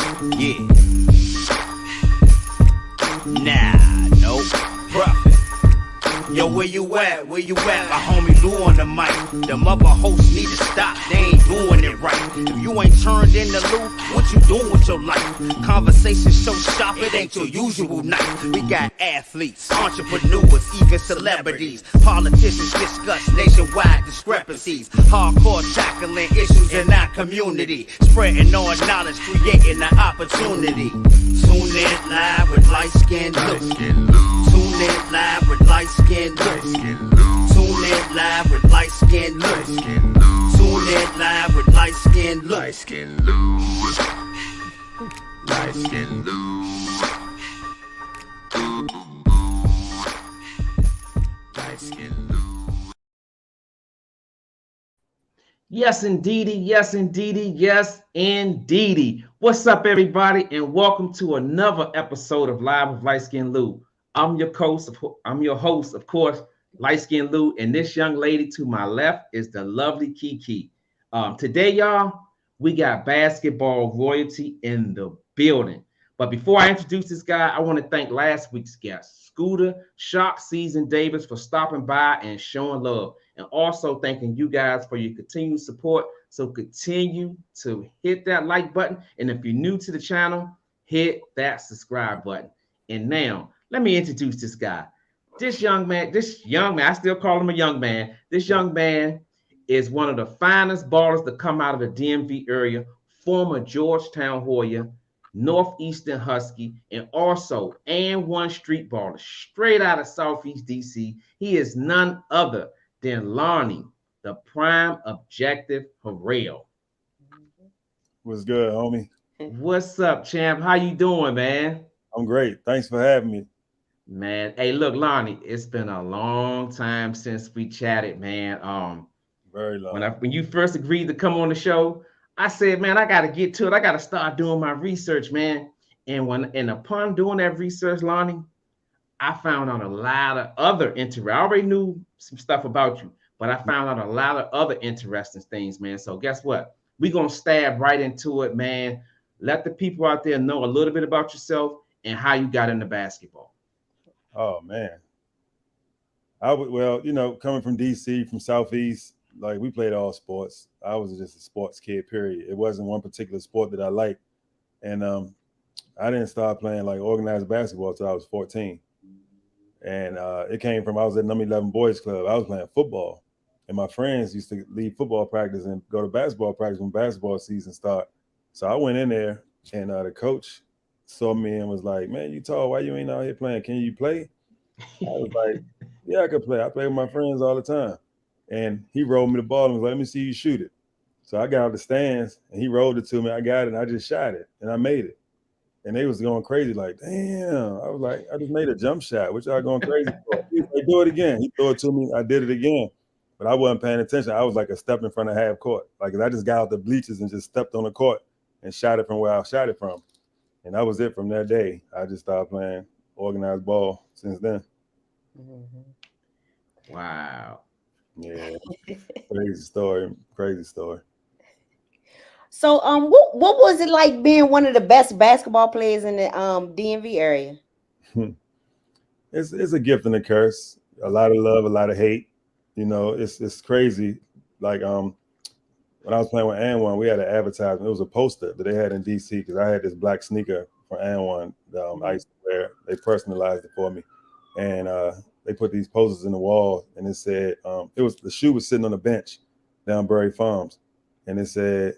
Yeah. Nah, no profit. Yo, where you at? Where you at? My homie Lou on the mic. Them other hosts need to stop. They ain't doing it right. If you ain't turned in the Lou, what you doing with your life? Conversation so sharp, it ain't your usual night. We got athletes, entrepreneurs, even celebrities. Politicians discuss nationwide discrepancies. Hardcore tackling issues in our community. Spreading our knowledge, creating an opportunity. Tune in live with Liteskin Lou. Tune in live with Liteskin Lou. Tune in live with Liteskin Lou. Tune in live with Liteskin Lou. Liteskin Lou. Liteskin Lou. Liteskin Lou. Yes, indeedy. Yes, indeedy. Yes, indeedy. What's up, everybody, and welcome to another episode of Live with Liteskin Lou. I'm your host, of course, Liteskin Lou, and this young lady to my left is the lovely Kiki. Today, y'all, we got basketball royalty in the building. But before I introduce this guy, I want to thank last week's guest, Scooter Shock Season Davis, for stopping by and showing love. And also thanking you guys for your continued support. So continue to hit that like button. And if you're new to the channel, hit that subscribe button. And now, let me introduce this guy. This young man, I still call him a young man. This young man is one of the finest ballers to come out of the DMV area, former Georgetown Hoya, Northeastern Husky, and also And1 Streetballer, straight out of Southeast DC. He is none other than Lonnie, the prime objective Harrell. What's good, homie? What's up, champ? How you doing, man? I'm great. Thanks for having me. Man, hey, look, Lonnie, it's been a long time since we chatted, man. Very long. When you first agreed to come on the show, I said, man, I got to get to it. I got to start doing my research, man. And upon doing that research, Lonnie, I found out a lot of other I already knew some stuff about you, but I found out a lot of other interesting things, man. So guess what? We're going to stab right into it, man. Let the people out there know a little bit about yourself and how you got into basketball. Oh, man. Coming from DC, from Southeast, like we played all sports. I was just a sports kid, period. It wasn't one particular sport that I liked. And I didn't start playing like organized basketball until I was 14. And it came from, I was at number 11 boys club. I was playing football. And my friends used to leave football practice and go to basketball practice when basketball season started. So I went in there and the coach saw me and was like, man, you tall, why you ain't out here playing? Can you play? I was like, yeah, I could play. I play with my friends all the time. And he rolled me the ball and was like, let me see you shoot it. So I got out the stands and he rolled it to me. I got it and I just shot it and I made it. And they was going crazy like, damn. I was like, I just made a jump shot. What y'all going crazy for? He was like, do it again. He threw it to me. I did it again. But I wasn't paying attention. I was like a step in front of half court. Like I just got out the bleachers and just stepped on the court and shot it from where I shot it from. And that was it from that day. I just started playing organized ball since then. Mm-hmm. Wow. Yeah. Crazy story. Crazy story. So what was it like being one of the best basketball players in the DMV area? It's a gift and a curse. A lot of love, a lot of hate. You know, it's crazy. Like when I was playing with And1, we had an advertisement. It was a poster that they had in DC because I had this black sneaker for And1 I used to wear. They personalized it for me. And they put these posters in the wall and it said, the shoe was sitting on a bench down Bury Farms. And it said,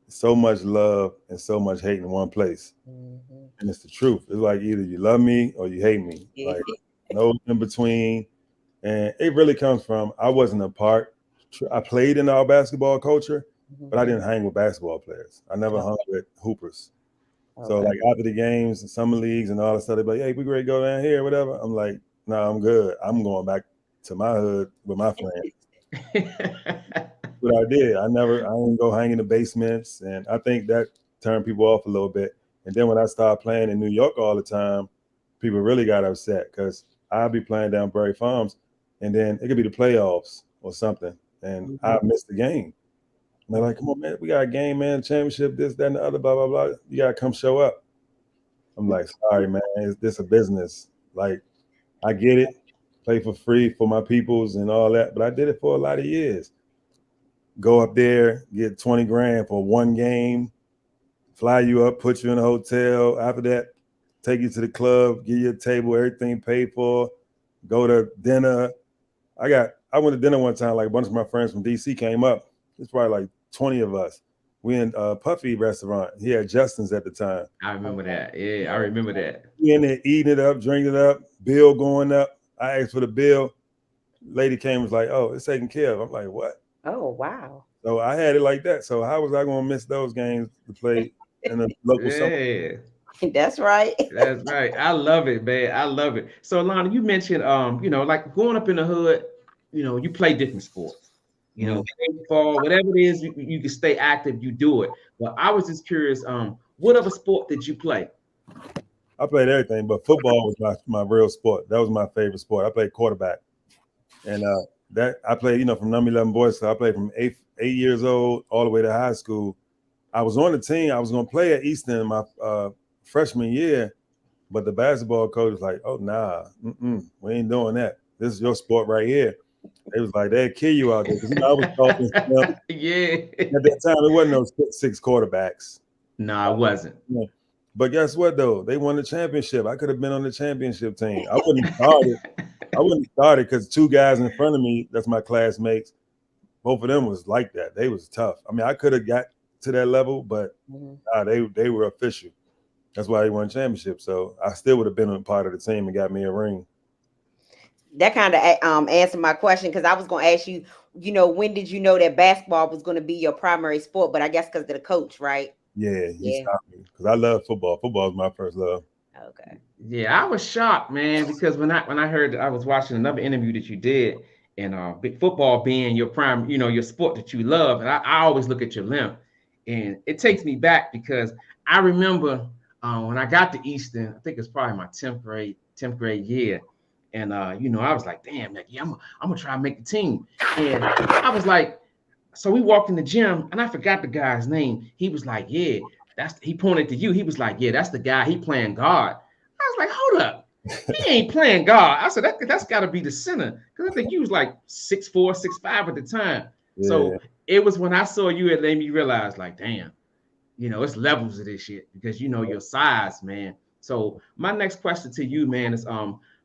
so much love and so much hate in one place. Mm-hmm. And it's the truth. It's like either you love me or you hate me. Like no in between. And it really comes from, I wasn't a part. I played in our basketball culture, but I didn't hang with basketball players. I never hung with hoopers. Okay. So like after the games and summer leagues and all that stuff, they'd be like, hey, we ready to go down here, whatever. I'm like, no, I'm good. I'm going back to my hood with my friends. But I did. I didn't go hang in the basements. And I think that turned people off a little bit. And then when I started playing in New York all the time, people really got upset because I'd be playing down Bury Farms and then it could be the playoffs or something. And I missed the game. And they're like, come on, man, we got a game, man, championship, this, that, and the other, blah, blah, blah. You gotta come show up. I'm like, sorry, man, is this a business? Like, I get it, play for free for my peoples and all that, but I did it for a lot of years. Go up there, get 20 grand for one game, fly you up, put you in a hotel. After that, take you to the club, give you a table, everything paid for, go to dinner. I went to dinner one time, like a bunch of my friends from DC came up. It's probably like 20 of us. We in Puffy restaurant. He had Justin's at the time. I remember that. Yeah, I remember that. We in there eating it up, drinking it up, bill going up. I asked for the bill. Lady came, was like, oh, it's taken care of. I'm like, what? Oh, wow. So I had it like that. So how was I going to miss those games to play in the local summer? That's right. That's right. I love it, man. I love it. So, Lonnie, you mentioned, like growing up in the hood, you play different sports. Baseball, whatever it is, you can stay active, you do it. But I was just curious, what other sport did you play? I played everything, but football was my real sport. That was my favorite sport. I played quarterback. And that I played, from number 11 boys. So I played from 8 years old all the way to high school. I was on the team. I was going to play at Easton my freshman year, but the basketball coach was like, oh, nah, we ain't doing that. This is your sport right here. It was like, they'd kill you out there. Because I was talking. Yeah. At that time, it wasn't no 6 quarterbacks. No, it wasn't. Yeah. But guess what, though? They won the championship. I could have been on the championship team. I wouldn't have started because 2 guys in front of me, that's my classmates, both of them was like that. They was tough. I mean, I could have got to that level, but they were official. That's why they won championship. So I still would have been a part of the team and got me a ring. That kind of answered my question, because I was going to ask you, when did you know that basketball was going to be your primary sport? But I guess because of the coach, right? Yeah, he stopped me because I love football. Football is my first love. Okay. Yeah, I was shocked, man, because when I heard that, I was watching another interview that you did, and football being your prime, your sport that you love, and I always look at your length, and it takes me back because I remember when I got to Easton, I think it's probably my 10th grade year. And I was like, damn, I'm gonna try and make the team. And I was like, so we walked in the gym, and I forgot the guy's name. He was like, yeah, he pointed to you. He was like, yeah, that's the guy. He playing guard. I was like, hold up, he ain't playing guard. I said that's got to be the center, because I think you was like 6'4", 6'5" at the time. Yeah. So it was when I saw you, it made me realize, like, damn, it's levels of this shit, because your size, man. So my next question to you, man, is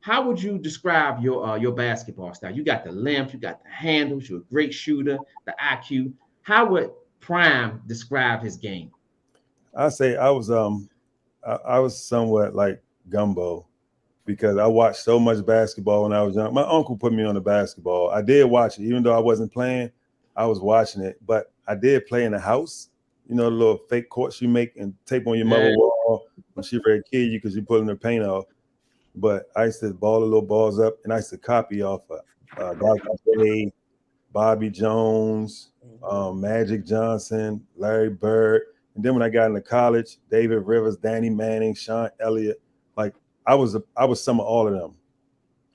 how would you describe your basketball style? You got the length, you got the handles, you're a great shooter, the IQ. How would Prime describe his game? I say I was somewhat like Gumbo, because I watched so much basketball when I was young. My uncle put me on the basketball. I did watch it, even though I wasn't playing. I was watching it, but I did play in the house. The little fake courts you make and tape on your mother's wall when she ready to kill you because you're pulling her paint off. But I used to ball the little balls up, and I used to copy off of Dr. Bobby Jones, Magic Johnson, Larry Bird. And then when I got into college, David Rivers, Danny Manning, Sean Elliott, like I was some of all of them.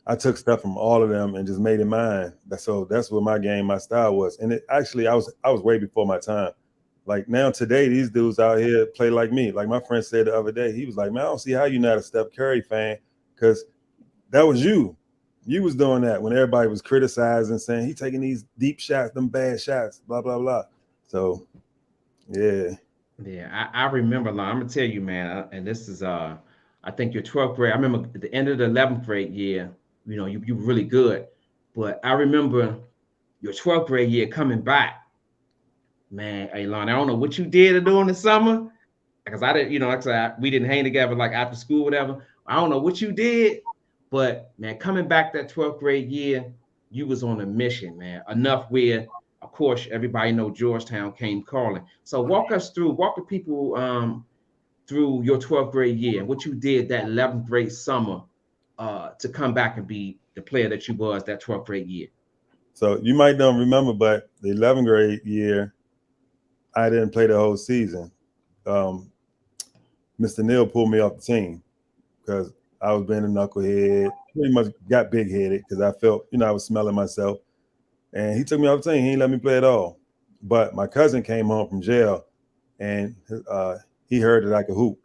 I took stuff from all of them and just made it mine. That's what my style was. And it actually, I was way before my time. Like now today, these dudes out here play like me. Like my friend said the other day, he was like, man, I don't see how you're not a Steph Curry fan, because that was you. You was doing that when everybody was criticizing, saying he taking these deep shots, them bad shots, blah, blah, blah. So, yeah. Yeah, I remember, I'm going to tell you, man, and this is, I think your 12th grade. I remember at the end of the 11th grade year, you were really good. But I remember your 12th grade year coming back. Man, hey, Lonnie, I don't know what you did during the summer, because I didn't, like I said, we didn't hang together like after school, whatever. I don't know what you did, but man, coming back that 12th grade year, you was on a mission, man. Enough where, of course, everybody know Georgetown came calling. So walk the people through your 12th grade year and what you did that 11th grade summer to come back and be the player that you was that 12th grade year. So you might not remember, but the 11th grade year, I didn't play the whole season. Mr. Neal pulled me off the team because I was being a knucklehead, pretty much got big-headed because I felt, I was smelling myself. And he took me off the team. He didn't let me play at all. But my cousin came home from jail, and he heard that I could hoop,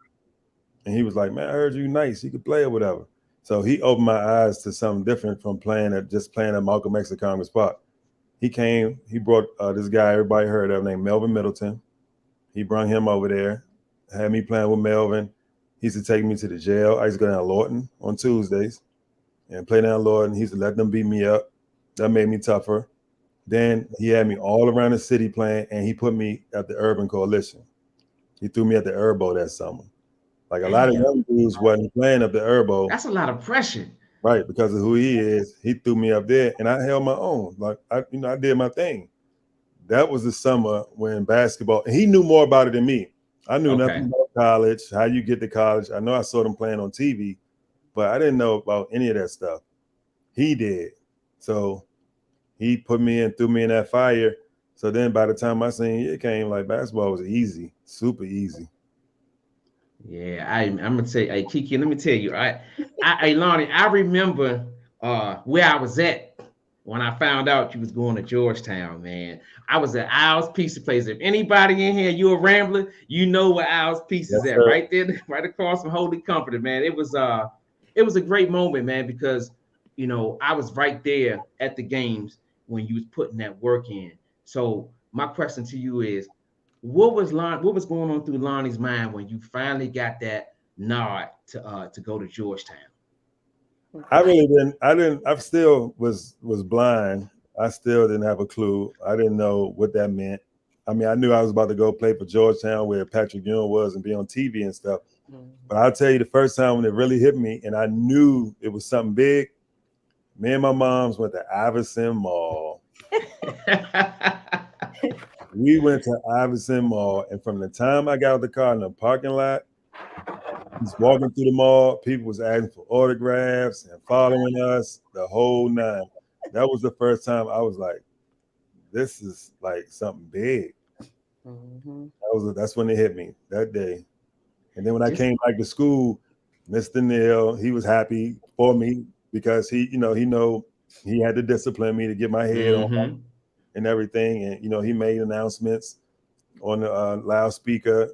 and he was like, "Man, I heard you nice. You could play or whatever." So he opened my eyes to something different from playing at Malcolm X at Congress Park. He came. He brought this guy everybody heard of named Melvin Middleton. He brought him over there, had me playing with Melvin. He used to take me to the jail. I used to go down Lawton on Tuesdays and play down Lawton. He used to let them beat me up. That made me tougher. Then he had me all around the city playing, and he put me at the Urban Coalition. He threw me at the Urbo that summer. Like a lot of young dudes wasn't playing up the Urbo. That's a lot of pressure. Right, because of who he is. He threw me up there, and I held my own. Like I did my thing. That was the summer when basketball, and he knew more about it than me. I knew nothing about college, how you get to college. I know I saw them playing on TV, but I didn't know about any of that stuff. He did. So he put me in, threw me in that fire. So then by the time my senior year came, like basketball was easy, super easy. Yeah, I'm gonna tell you, hey Kiki, let me tell you, Lonnie, I remember where I was at when I found out you was going to Georgetown, man. I was at Al's Pizza Place. If anybody in here, you a Rambler, you know where Al's Pizza is at, sir. right there, right across from Holy Comforter, man. It was a great moment, man, because you know I was right there at the games when you was putting that work in. So my question to you is, what was going on through Lonnie's mind when you finally got that nod to go to Georgetown? I still was blind. I still didn't have a clue. I didn't know what that meant. I mean, I knew I was about to go play for Georgetown where Patrick Ewing was and be on TV and stuff. But I'll tell you, the first time when it really hit me and I knew it was something big, me and my moms went to Iverson Mall. We went to Iverson Mall, and from the time I got out of the car in the parking lot, just walking through the mall, people was asking for autographs and following us the whole nine. That was the first time I was like, this is like something big. That's when it hit me that day. And then when I came back to school, Mr. Neal, he was happy for me because he had to discipline me to get my head on and everything. And, he made announcements on the loudspeaker.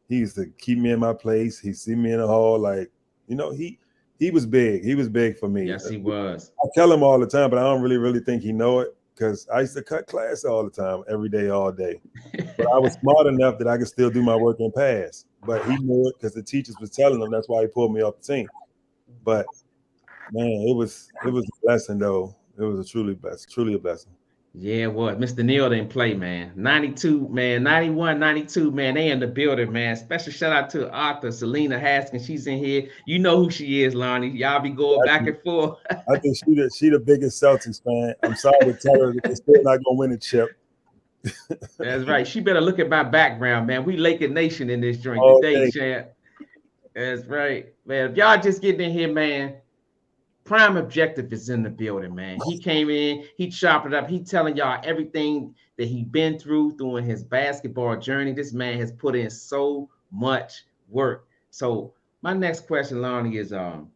He used to keep me in my place. He see me in the hall. Like, he was big. He was big for me. Yes, he was. I tell him all the time, but I don't really think he know it because I used to cut class all the time, every day, all day. But I was smart enough that I could still do my work and pass. But he knew it because the teachers was telling him. That's why he pulled me off the team. But man, it was a blessing though. It was truly a blessing. Yeah, it was. Mr. Neal didn't play, man. 92, man. 91, 92, man. They in the building, man. Special shout out to Arthur, Selena Haskins. She's in here. You know who she is, Lonnie. Y'all be going back and forth. I think she the biggest Celtics fan. I'm sorry to tell her that they're still not gonna win a chip. That's right. She better look at my background, man. We Laker Nation in this joint today, champ. That's right, man. If y'all just getting in here, man. Prime Objective is in the building, man. He came in, he chopped it up. He telling y'all everything that he been through during his basketball journey. This man has put in so much work. So my next question, Lonnie, is going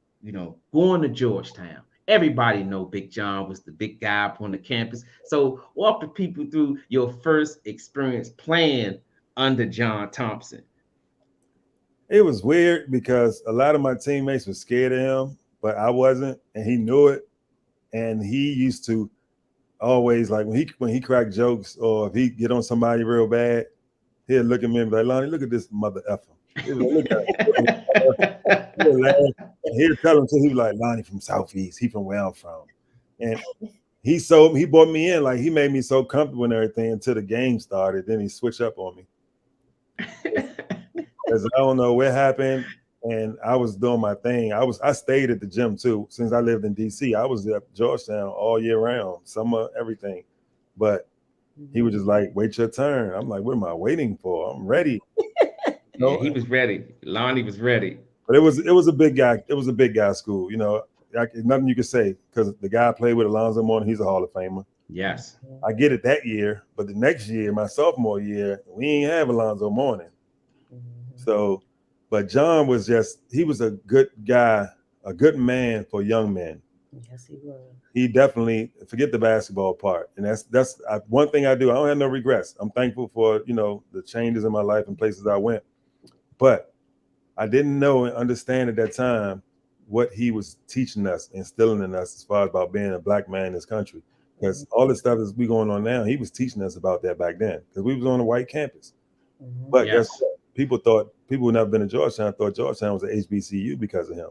to Georgetown. Everybody know Big John was the big guy up on the campus. So walk the people through your first experience playing under John Thompson. It was weird because a lot of my teammates were scared of him. But I wasn't, and he knew it. And he used to always, like when he cracked jokes or if he get on somebody real bad, he'd look at me and be like, "Lonnie, look at this mother effer." Look at him. And he'd tell him, he was like, "Lonnie from Southeast, he from where I'm from." And he brought me in, like he made me so comfortable and everything until the game started. Then he switched up on me. Because I don't know what happened. And I was doing my thing. I stayed at the gym too. Since I lived in DC, I was at Georgetown all year round, summer, everything. But he was just like, "Wait your turn." I'm like, "What am I waiting for? I'm ready." Yeah, he was ready. Lonnie was ready. But it was a big guy. It was a big guy school. Nothing you could say because the guy I played with, Alonzo Mourning, he's a Hall of Famer. Yes. I get it that year, but the next year, my sophomore year, we ain't have Alonzo Mourning. So. But John was he was a good guy, a good man for young men. Yes, he was. He definitely forget the basketball part, and that's one thing I do. I don't have no regrets. I'm thankful for the changes in my life and places I went, but I didn't know and understand at that time what he was teaching us, instilling in us as far as about being a black man in this country. Because all the stuff that's we going on now, he was teaching us about that back then. Because we was on a white campus. But guess what? People who never been to Georgetown thought Georgetown was an HBCU because of him.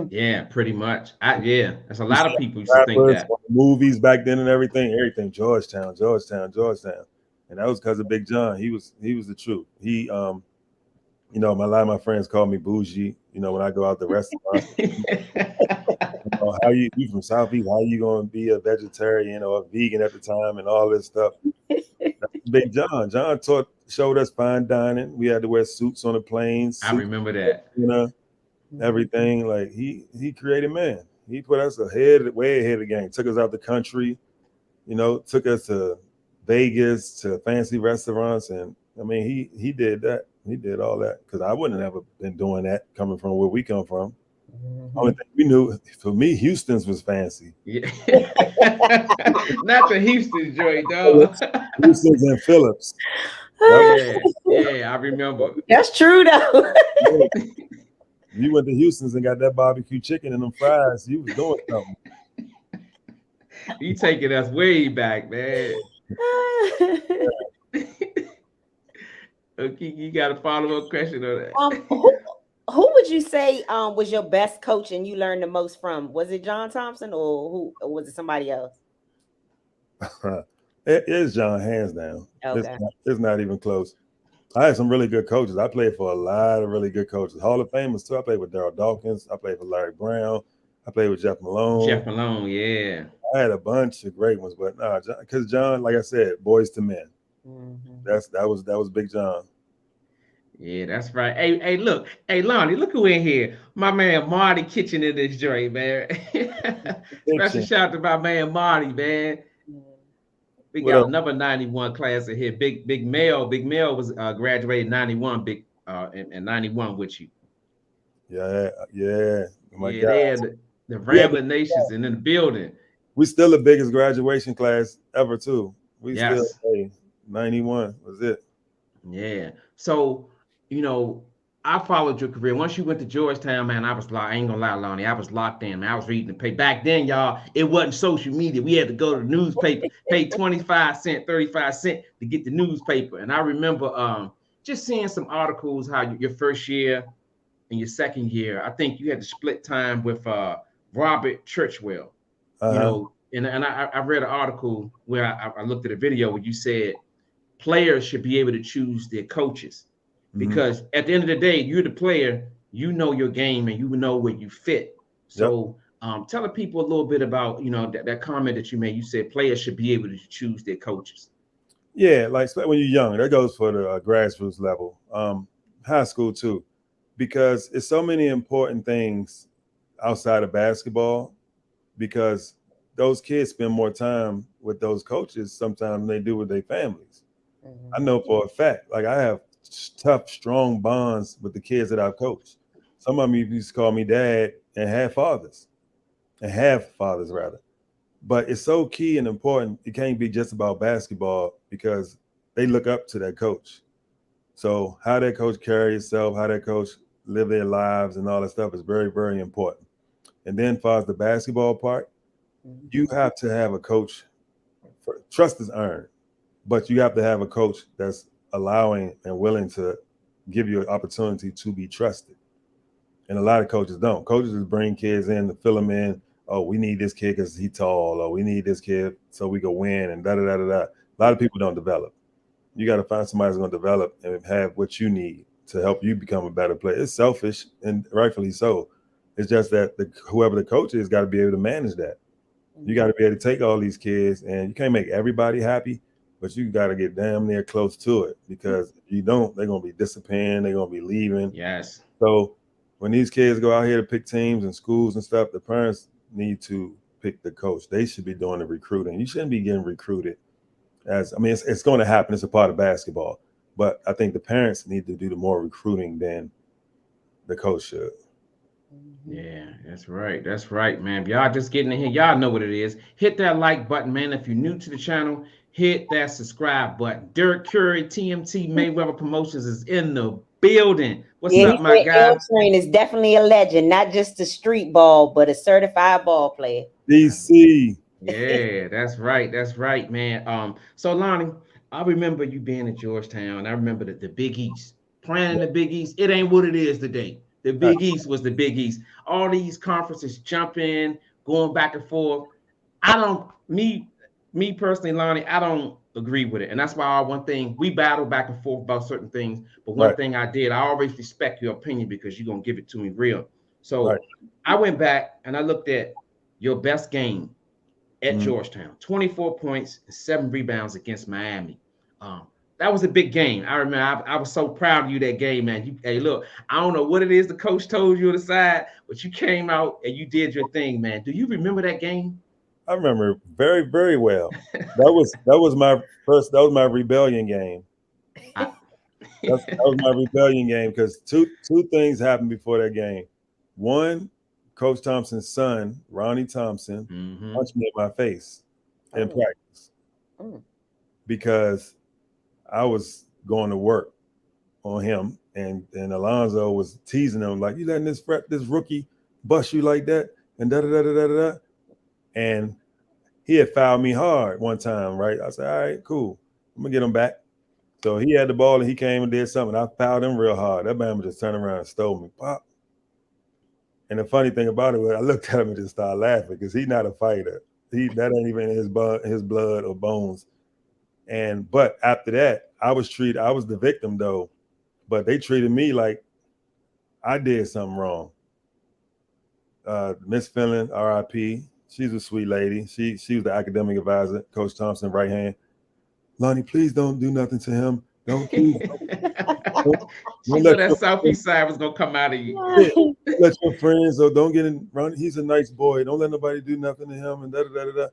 Yeah, pretty much. That's a lot of people used to think that. Movies back then and everything Georgetown, and that was because of Big John. He was the truth. He a lot of my friends call me bougie. When I go out to restaurants, how you from Southeast? How you gonna be a vegetarian or a vegan at the time and all this stuff? Big John. John showed us fine dining. We had to wear suits on the planes. I remember that. Everything. Like he created man. He put us way ahead of the game. Took us out the country. Took us to Vegas, to fancy restaurants, and I mean he did that. He did all that because I wouldn't have ever been doing that coming from where we come from. Only thing we knew, for me, Houston's was fancy. Yeah. Not the Houston joint, dog. Houston's and Phillips. Yeah, I remember. That's true though. You went to Houston's and got that barbecue chicken and them fries. You was doing something. You taking us way back, man. Okay, you got a follow-up question on that. Who would you say was your best coach and you learned the most from? Was it John Thompson or was it somebody else? It is John, hands down. Okay. It's not even close. I had some really good coaches. I played for a lot of really good coaches. Hall of Famers too. I played with Daryl Dawkins. I played for Larry Brown. I played with Jeff Malone. Yeah. I had a bunch of great ones, but because John, like I said, boys to men. That was Big John. Yeah, that's right. Hey, look. Hey, Lonnie, look who in here. My man Marty Kitchen in this joint, man. Special shout out to my man Marty, man. We got another 91 class in here. Big Mel. Big Mel was graduated 91, and 91 with you. Yeah. My God. They had the Rambler Nations in the building. We still the biggest graduation class ever, too. Still 91 was it. Yeah. So, I followed your career. Once you went to Georgetown, man, I ain't gonna lie, Lonnie, I was locked in, man. I was reading the paper. Back then, y'all, it wasn't social media. We had to go to the newspaper, pay 25 cents, 35 cents to get the newspaper. And I remember just seeing some articles how your first year and your second year, I think you had to split time with Robert Churchwell. And I read an article where I looked at a video where you said players should be able to choose their coaches. Because at the end of the day, you're the player, you know your game and you know where you fit. So tell the people a little bit about, that comment that you made. You said players should be able to choose their coaches. Yeah, like when you're young, that goes for the grassroots level, high school too, because it's so many important things outside of basketball, because those kids spend more time with those coaches sometimes than they do with their families. I know for a fact, like I have tough, strong bonds with the kids that I've coached. Some of them used to call me dad and have fathers rather. But it's so key and important. It can't be just about basketball because they look up to that coach. So how that coach carry himself, how that coach live their lives and all that stuff is very, very important. And then as far as the basketball part, you have to have a coach. Trust is earned, but you have to have a coach that's allowing and willing to give you an opportunity to be trusted. And a lot of coaches don't. Coaches just bring kids in to fill them in. Oh, we need this kid because he's tall, or we need this kid so we can win, and da-da-da-da-da. A lot of people don't develop. You got to find somebody who's going to develop and have what you need to help you become a better player. It's selfish, and rightfully so. It's just that whoever the coach is got to be able to manage that. You got to be able to take all these kids, and you can't make everybody happy, but you got to get damn near close to it, because if you don't, they're going to be disappearing. They're going to be leaving. Yes. So when these kids go out here to pick teams and schools and stuff, the parents need to pick the coach. They should be doing the recruiting. You shouldn't be getting recruited. It's going to happen. It's a part of basketball. But I think the parents need to do the more recruiting than the coach should. Yeah, that's right. That's right, man. If y'all just getting in here, y'all know what it is. Hit that like button, man. If you're new to the channel, hit that subscribe button. Derek Curry, TMT Mayweather Promotions is in the building. What's Yeah, he up, my said guy? L Train is definitely a legend, not just a street ball, but a certified ball player. DC. Yeah, that's right. That's right, man. So Lonnie, I remember you being in Georgetown. I remember the Big East. Playing in the Big East. It ain't what it is today. The Big East was the Big East. All these conferences jumping, going back and forth. I don't me personally, Lonnie, I don't agree with it. And that's why one thing we battle back and forth about certain things. But one Right, thing I did, I always respect your opinion because you're gonna give it to me real. right. So I went back and I looked at your best game at Mm. Georgetown, 24 points and 7 rebounds against Miami. Um, that was a big game. I remember I was so proud of you that game, man. Hey, look, I don't know what it is the coach told you on the side, but you came out and you did your thing, man. Do you remember that game? I remember very, very well. That was my first. That was my rebellion game. I, That was my rebellion game because two things happened before that game. One, Coach Thompson's son, Ronnie Thompson, mm-hmm. punched me in my face in Oh. practice Mm. because I was going to work on him, and Alonzo was teasing him like, "You letting this rookie bust you like that?" And da da da da da da. And he had fouled me hard one time, right? I said, "All right, cool, I'm gonna get him back." So he had the ball and he came and did something. I fouled him real hard. That man just turned around and stole me. Pop. And the funny thing about it was I looked at him and just started laughing because he's not a fighter. That ain't even in his blood or bones. But after that, I was the victim though, but they treated me like I did something wrong. Miss Finland, RIP. She's a sweet lady. She was the academic advisor, Coach Thompson, right hand. Lonnie, please don't do nothing to him. Don't please. Don't She knew that Southeast side was gonna come out of you. let your friends or don't get in. He's a nice boy. Don't let nobody do nothing to him and da da da da.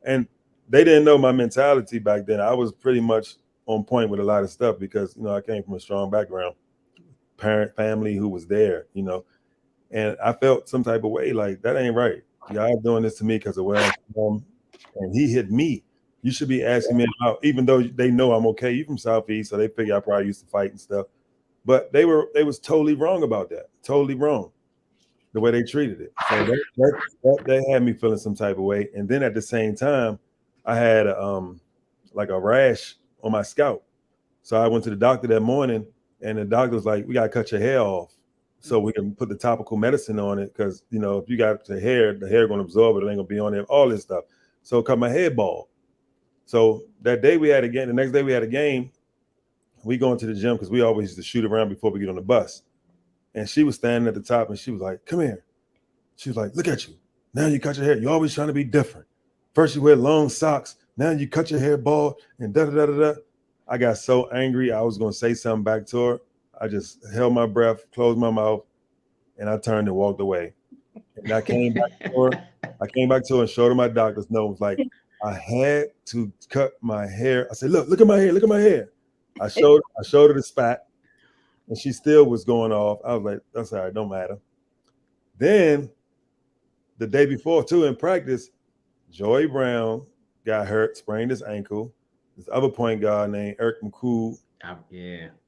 And they didn't know my mentality back then. I was pretty much on point with a lot of stuff because I came from a strong background, family who was there, and I felt some type of way like that ain't right. Y'all doing this to me because of where I'm from, and he hit me. You should be asking me about, even though they know I'm okay. You from Southeast, so they figure I probably used to fight and stuff. But they was totally wrong about that. Totally wrong. The way they treated it. So that had me feeling some type of way. And then at the same time, I had like a rash on my scalp. So I went to the doctor that morning, and the doctor was like, "We gotta cut your hair off so we can put the topical medicine on it. Because if you got the hair gonna absorb it, it ain't gonna be on there, all this stuff." So cut my head bald. So that day we had a game, the next day we had a game. We going to the gym because we always used to shoot around before we get on the bus. And she was standing at the top and she was like, "Come here." She was like, "Look at you. Now you cut your hair. You're always trying to be different. First you wear long socks. Now you cut your hair bald and da da da da da." I got so angry. I was going to say something back to her. I just held my breath, closed my mouth, and I turned and walked away. And I came back to her. And showed her my doctor's note. It was like, I had to cut my hair. I said, look at my hair. Look at my hair. I showed her the spot, and she still was going off. I was like, "That's all right, don't matter." Then the day before, too, in practice, Joey Brown got hurt, sprained his ankle. This other point guard named Eric McCool,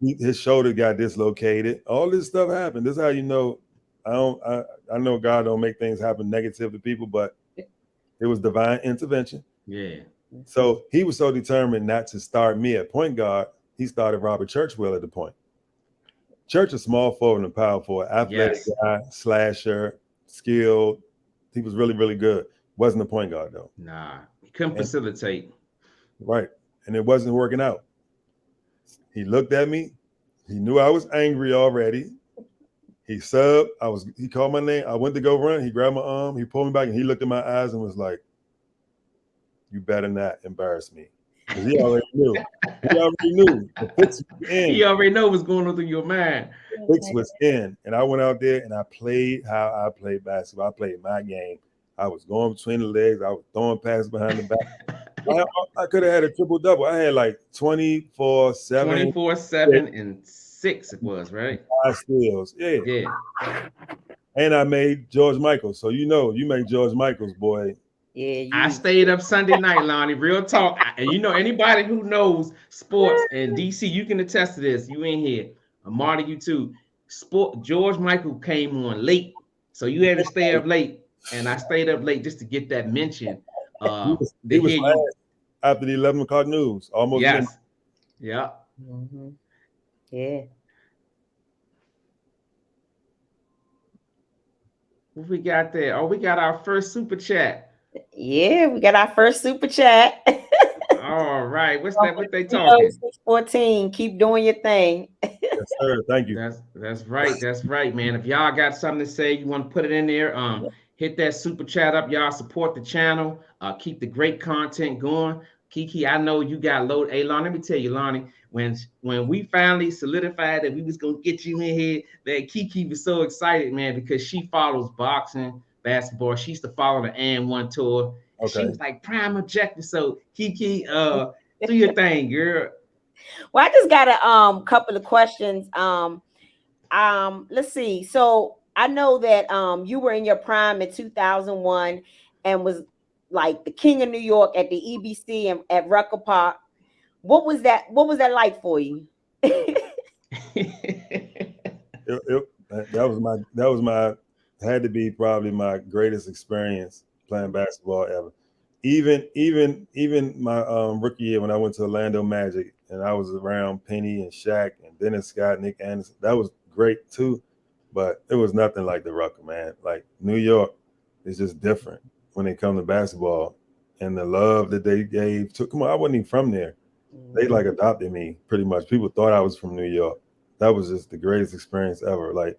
his shoulder got dislocated. All this stuff happened. This is how you know. I know God don't make things happen negative to people, but it was divine intervention. Yeah. So he was so determined not to start me at point guard. He started Robert Churchwell at the point. Church is small forward and power forward, athletic guy, slasher, skilled. He was really, really good. Wasn't a point guard though. Nah, he couldn't facilitate. Right, and it wasn't working out. He looked at me. He knew I was angry already. He subbed. He called my name. I went to go run. He grabbed my arm. He pulled me back, and he looked in my eyes and was like, "You better not embarrass me." Because he already knew. The fix was in. He already know what's going on through your mind. The fix was in. And I went out there and I played how I played basketball. I played my game. I was going between the legs. I was throwing passes behind the back. I could have had a triple-double. I had like 24/7. 24/7 and 6 it was, right? 5 steals. Yeah. And I made George Michael. So you make George Michael's, boy. Yeah, I stayed up Sunday night, Lonnie. Real talk. And anybody who knows sports and DC, you can attest to this. You in here. Marty, you too. George Michael came on late. So you had to stay up late. And I stayed up late just to get that mention. He was last after the 11 o'clock news. Almost. Yes. Yeah. Mm-hmm. Yeah. What we got there? Oh, we got our first super chat. Yeah, we got our first super chat. All right. What's that? What they talking? 614. Keep doing your thing. Yes, sir. Thank you. That's right. That's right, man. If y'all got something to say, you want to put it in there, hit that super chat up. Y'all support the channel. Keep the great content going. Kiki, I know you got load. Hey, Lonnie, let me tell you, Lonnie, when we finally solidified that we was gonna get you in here, man, Kiki was so excited, man, because she follows boxing, basketball. She used to follow the And1 tour. Okay. She was like prime objective. So Kiki, do your thing, girl. Well, I just got a couple of questions. Let's see. So I know that you were in your prime in 2001 and was like the king of New York at the EBC and at Rucker Park. What was that like for you? Had to be probably my greatest experience playing basketball ever. Even my rookie year when I went to Orlando Magic and I was around Penny and Shaq and Dennis Scott, Nick Anderson, that was great too. But it was nothing like the Rucker, man. Like New York is just different when it comes to basketball and the love that they gave to. Come on, I wasn't even from there. They like adopted me pretty much. People thought I was from New York. That was just the greatest experience ever. Like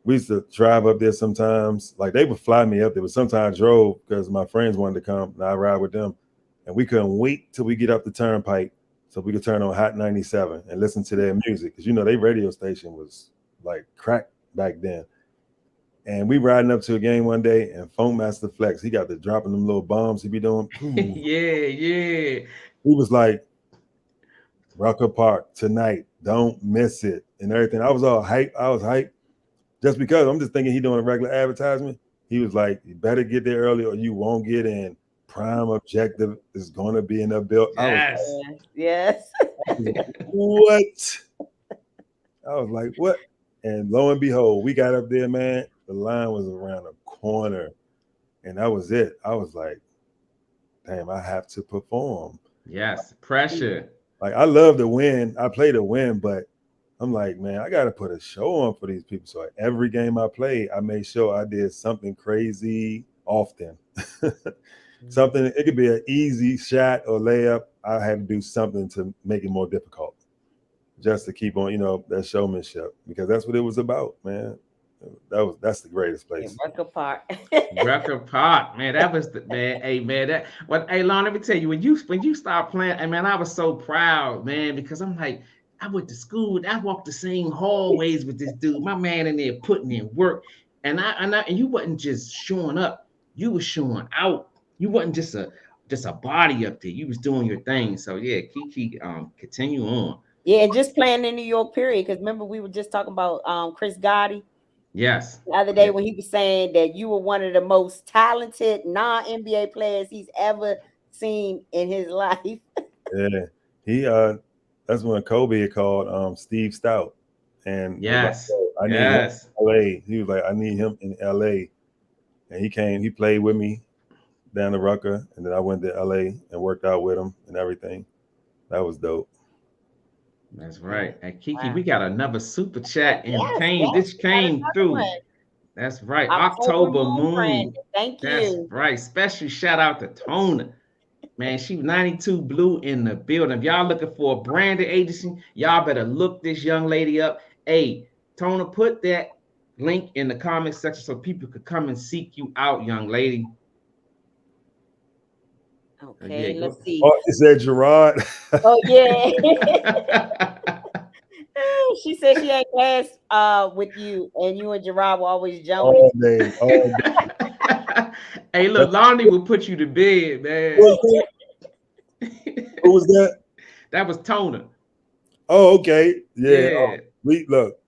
we used to drive up there sometimes. Like they would fly me up there, but sometimes I drove because my friends wanted to come and I ride with them. And we couldn't wait till we get up the turnpike so we could turn on Hot 97 and listen to their music. Because their radio station was like crack back then. And we riding up to a game one day and Funk Master Flex, he got to dropping them little bombs he be doing. Yeah. He was like, Rucker Park tonight, don't miss it and everything. I was all hype. I was hyped just because I'm just thinking he doing a regular advertisement. He was like, you better get there early or you won't get in. Prime objective is going to be in the building. Yes. What? I was like, what? And lo and behold, we got up there, man. The line was around the corner and that was it. I was like, damn, I have to perform. Yes, pressure. Like I love to win. I play to win, but I'm like, man, I got to put a show on for these people. So every game I played, I made sure I did something crazy often. Something, it could be an easy shot or layup. I had to do something to make it more difficult just to keep on, that showmanship, because that's what it was about, man. That's the greatest place. Rucker Park. Rucker Park, man. That was the man. Hey, man. Hey, Lon, let me tell you, when you start playing, man, I was so proud, man, because I'm like, I went to school, I walked the same hallways with this dude, my man in there putting in work, and you wasn't just showing up, you was showing out. You wasn't just a body up there. You was doing your thing. So yeah, Kiki, continue on. Yeah, just playing in New York, period. Because remember, we were just talking about Chris Gotti. Yes. The other day when he was saying that you were one of the most talented non-NBA players he's ever seen in his life. Yeah. He that's when Kobe called Steve Stout. And yes, I need him in LA. He was like, I need him in LA. And he came, he played with me down to Rucker, and then I went to LA and worked out with him and everything. That was dope. That's right. And Kiki, we got another super chat and this came through. That's right. October Moon. Thank you. That's right. Special shout out to Tona. Man, she 92 Blue in the building. If y'all looking for a branded agency, y'all better look this young lady up. Hey, Tona, put that link in the comment section so people could come and seek you out, young lady. Okay, let's see. Oh, is that Gerard? Oh, yeah. She said she ain't passed with you, and you and Gerard were always joking. All day. Hey, look, Lonnie will put you to bed, man. Who was that? That was Tona. Oh, okay. Yeah. We look.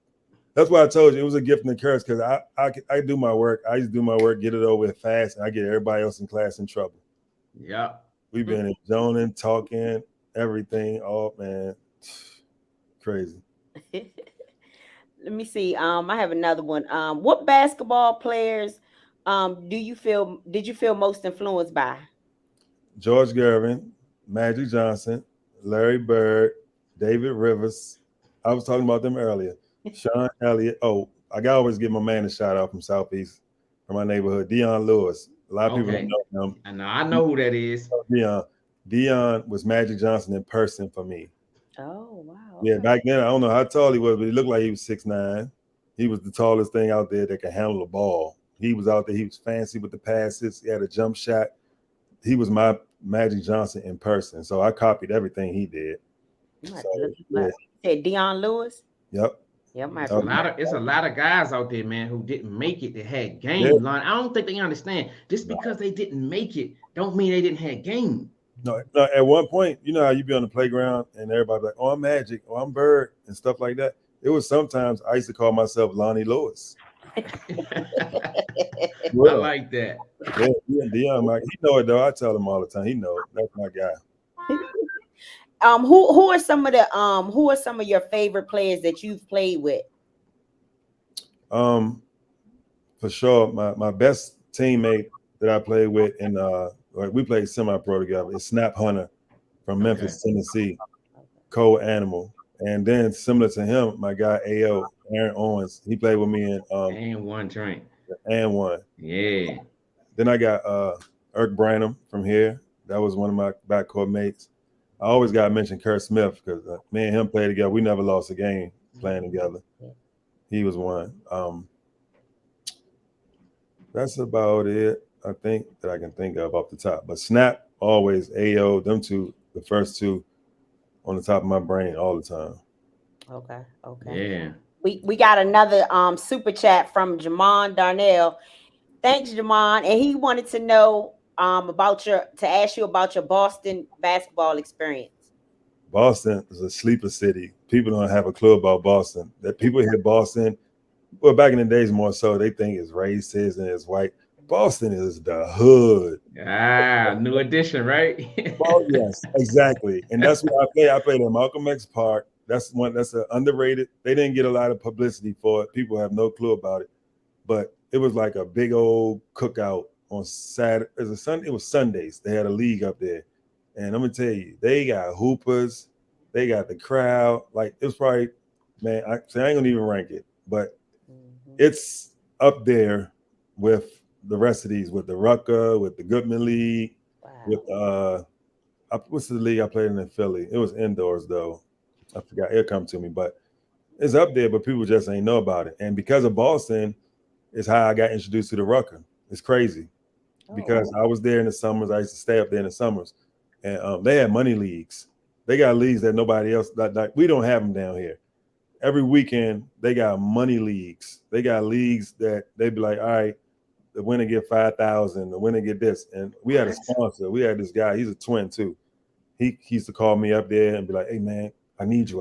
That's why I told you it was a gift and a curse, because I do my work. I used to do my work, get it over with fast, and I get everybody else in class in trouble. Yeah. We've been in zoning, talking, everything. Oh man, crazy. Let me see. I have another one. What basketball players did you feel most influenced by? George Gervin, Magic Johnson, Larry Bird, David Rivers. I was talking about them earlier. Sean Elliott. Oh, I gotta always give my man a shout out from Southeast, from my neighborhood. Dion Lewis. A lot of people don't know him. And I know who that is. Dion was Magic Johnson in person for me. Oh wow. Yeah, back then I don't know how tall he was, but he looked like he was 6'9". He was the tallest thing out there that could handle the ball. He was out there. He was fancy with the passes. He had a jump shot. He was my Magic Johnson in person. So I copied everything he did. Said Dion Lewis. Yep. Yep. It's a lot of guys out there, man, who didn't make it that had game. Yeah. I don't think they understand. Just because they didn't make it, don't mean they didn't have game. No, at one point, you know how you be on the playground and everybody like, oh, I'm Magic, oh, I'm Bird, and stuff like that. It was sometimes I used to call myself Lonnie Lewis. I like that. Yeah, Dion, he know it though. I tell him all the time. He know it. That's my guy. Who are some of your favorite players that you've played with? For sure, my best teammate that I played with, and we played semi-pro together, is Snap Hunter from Memphis, Tennessee, Cold Animal. And then similar to him, my guy AO, Aaron Owens, he played with me in And1 train. And1. Yeah. Then I got Irk Branham from here. That was one of my backcourt mates. I always got to mention Kurt Smith, because me and him played together. We never lost a game playing together. He was one. That's about it, I think, that I can think of off the top. But Snap, always, AO, them two, the first two on the top of my brain all the time. Okay. Yeah. We got another super chat from Jamon Darnell. Thanks, Jamon. And he wanted to know ask you about your Boston basketball experience. Boston is a sleeper city. People don't have a clue about Boston. That people hear Boston, well, back in the days more so, they think it's racist and it's white. Boston is the hood. New edition, right? Oh, yes, exactly. And that's what I play. I played at Malcolm X Park. That's an underrated. They didn't get a lot of publicity for it. People have no clue about it. But it was like a big old cookout on Saturday. It was Sundays. They had a league up there. And I'm gonna tell you, they got hoopers, they got the crowd. Like, it was probably, man, I ain't gonna even rank it, but it's up there with the rest of these, with the Rucker, with the Goodman League, with what's the league I played in Philly? It was indoors though. I forgot. It'll come to me, but it's up there, but people just ain't know about it. And because of Boston, is how I got introduced to the Rucker. It's crazy. Because I was there in the summers. I used to stay up there in the summers. And they had money leagues. They got leagues that nobody else, like we don't have them down here. Every weekend, they got money leagues. They got leagues that they'd be like, all right, the winner get 5,000, the winner get this. And we had a sponsor. We had this guy, he's a twin too. He used to call me up there and be like, hey man, I need you.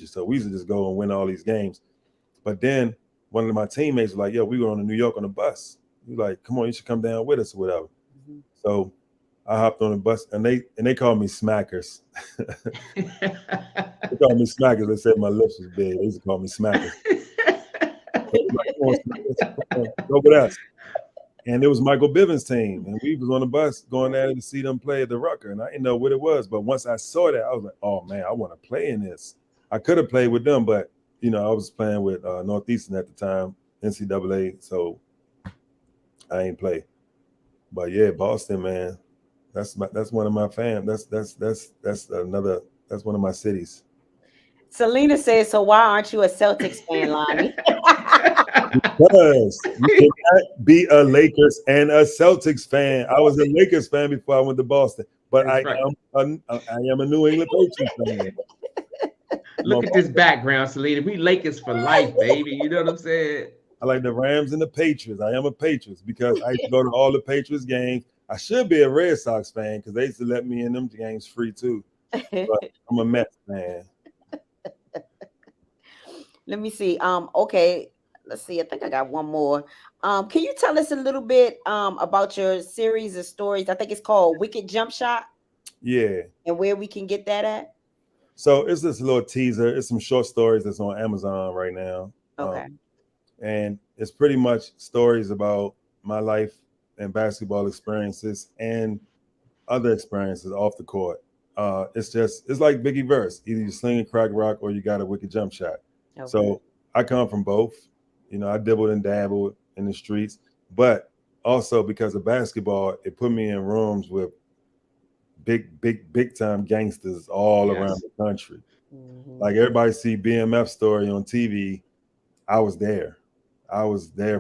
So we used to just go and win all these games. But then one of my teammates was like, yo, we were on to New York on a bus. He was like, come on, you should come down with us or whatever. So I hopped on the bus and they called me Smackers. They called me Smackers. They said my lips was big. They used to call me Smackers. Go with us. And it was Michael Bivens' team. And we was on the bus going there to see them play at the Rucker. And I didn't know what it was. But once I saw that, I was like, oh man, I want to play in this. I could have played with them, but you know, I was playing with Northeastern at the time, NCAA. So I ain't play. But yeah, Boston, man. That's one of my fans. That's one of my cities. Selena says, so why aren't you a Celtics fan, Lonnie? Because you cannot be a Lakers and a Celtics fan. I was a Lakers fan before I went to Boston, but I am a New England Patriots fan. Look at this background, Selena. We Lakers for life, baby. You know what I'm saying? I like the Rams and the Patriots. I am a Patriots because I used to go to all the Patriots games. I should be a Red Sox fan because they used to let me in them games free too. But I'm a Mets fan. Let me see. Okay, let's see. I think I got one more. Can you tell us a little bit about your series of stories? I think it's called Wicked Jump Shot. Yeah. And where we can get that at? So it's this little teaser. It's some short stories that's on Amazon right now. Okay. And it's pretty much stories about my life and basketball experiences and other experiences off the court. It's like Biggie verse. Either you sling a crack rock or you got a wicked jump shot. Okay. So I come from both. You know, I dibbled and dabbled in the streets, but also because of basketball, it put me in rooms with big time gangsters all around the country. Mm-hmm. Like everybody see BMF story on TV. I was there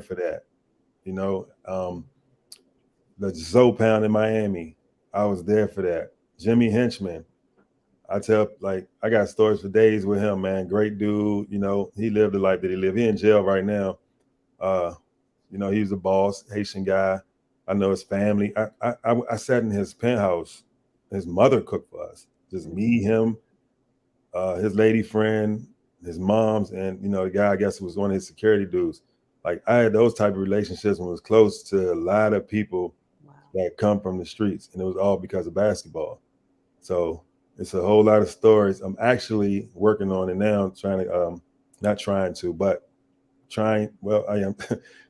for that. You know, the Zoe Pound in Miami, I was there for that. Jimmy Henchman, I got stories for days with him, man. Great dude. You know, he lived the life that he lived. He in jail right now. You know, he was a boss, Haitian guy. I know his family. I sat in his penthouse. His mother cooked for us. Just me, him, his lady friend, his mom's, and you know, the guy I guess was one of his security dudes. Like I had those type of relationships and was close to a lot of people that come from the streets, and it was all because of basketball. So it's a whole lot of stories. I'm actually working on it now, I am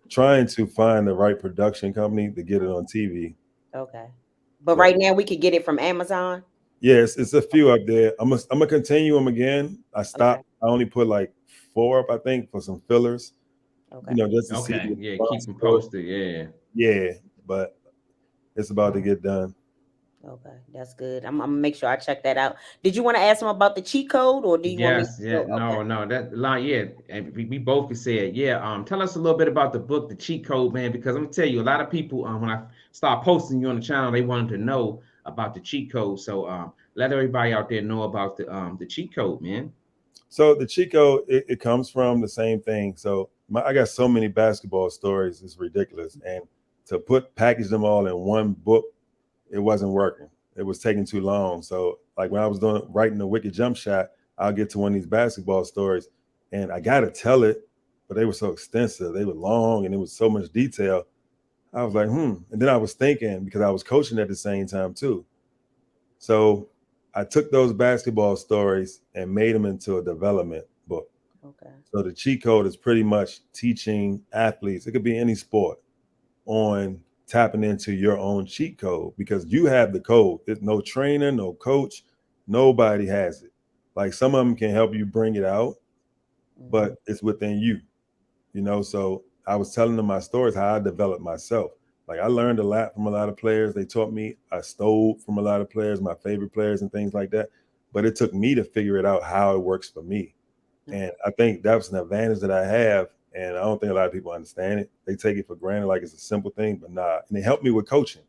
trying to find the right production company to get it on TV. Okay. But right now we could get it from Amazon. Yes, it's a few up there. I'm gonna continue them again. I stopped. Okay. I only put like 4 up, I think, for some fillers. Okay. You know, just to see. Yeah, keep them posted. Yeah. Yeah, but it's about to get done. Okay, that's good. I'm gonna make sure I check that out. Did you want to ask him about the cheat code, or do you want me to? Yeah, no, that line, yeah, and we both can say it. Yeah, tell us a little bit about the book, The Cheat Code, man, because I'm gonna tell you, a lot of people, when I start posting you on the channel, they wanted to know about the cheat code. So let everybody out there know about the cheat code, man. So the cheat code, it comes from the same thing. So I got so many basketball stories, it's ridiculous, and to package them all in one book, it wasn't working. It was taking too long. So like when I was writing the wicked jump shot, I'll get to one of these basketball stories and I got to tell it, but they were so extensive. They were long and it was so much detail. I was like, And then I was thinking, because I was coaching at the same time too. So I took those basketball stories and made them into a development book. Okay. So the cheat code is pretty much teaching athletes, it could be any sport, on tapping into your own cheat code, because you have the code. There's no trainer, no coach, nobody has it. Like some of them can help you bring it out, but it's within you, you know? So I was telling them my stories, how I developed myself. Like I learned a lot from a lot of players. They taught me, I stole from a lot of players, my favorite players and things like that. But it took me to figure it out how it works for me. And I think that's an advantage that I have. And I don't think a lot of people understand it. They take it for granted like it's a simple thing, but nah. And it helped me with coaching,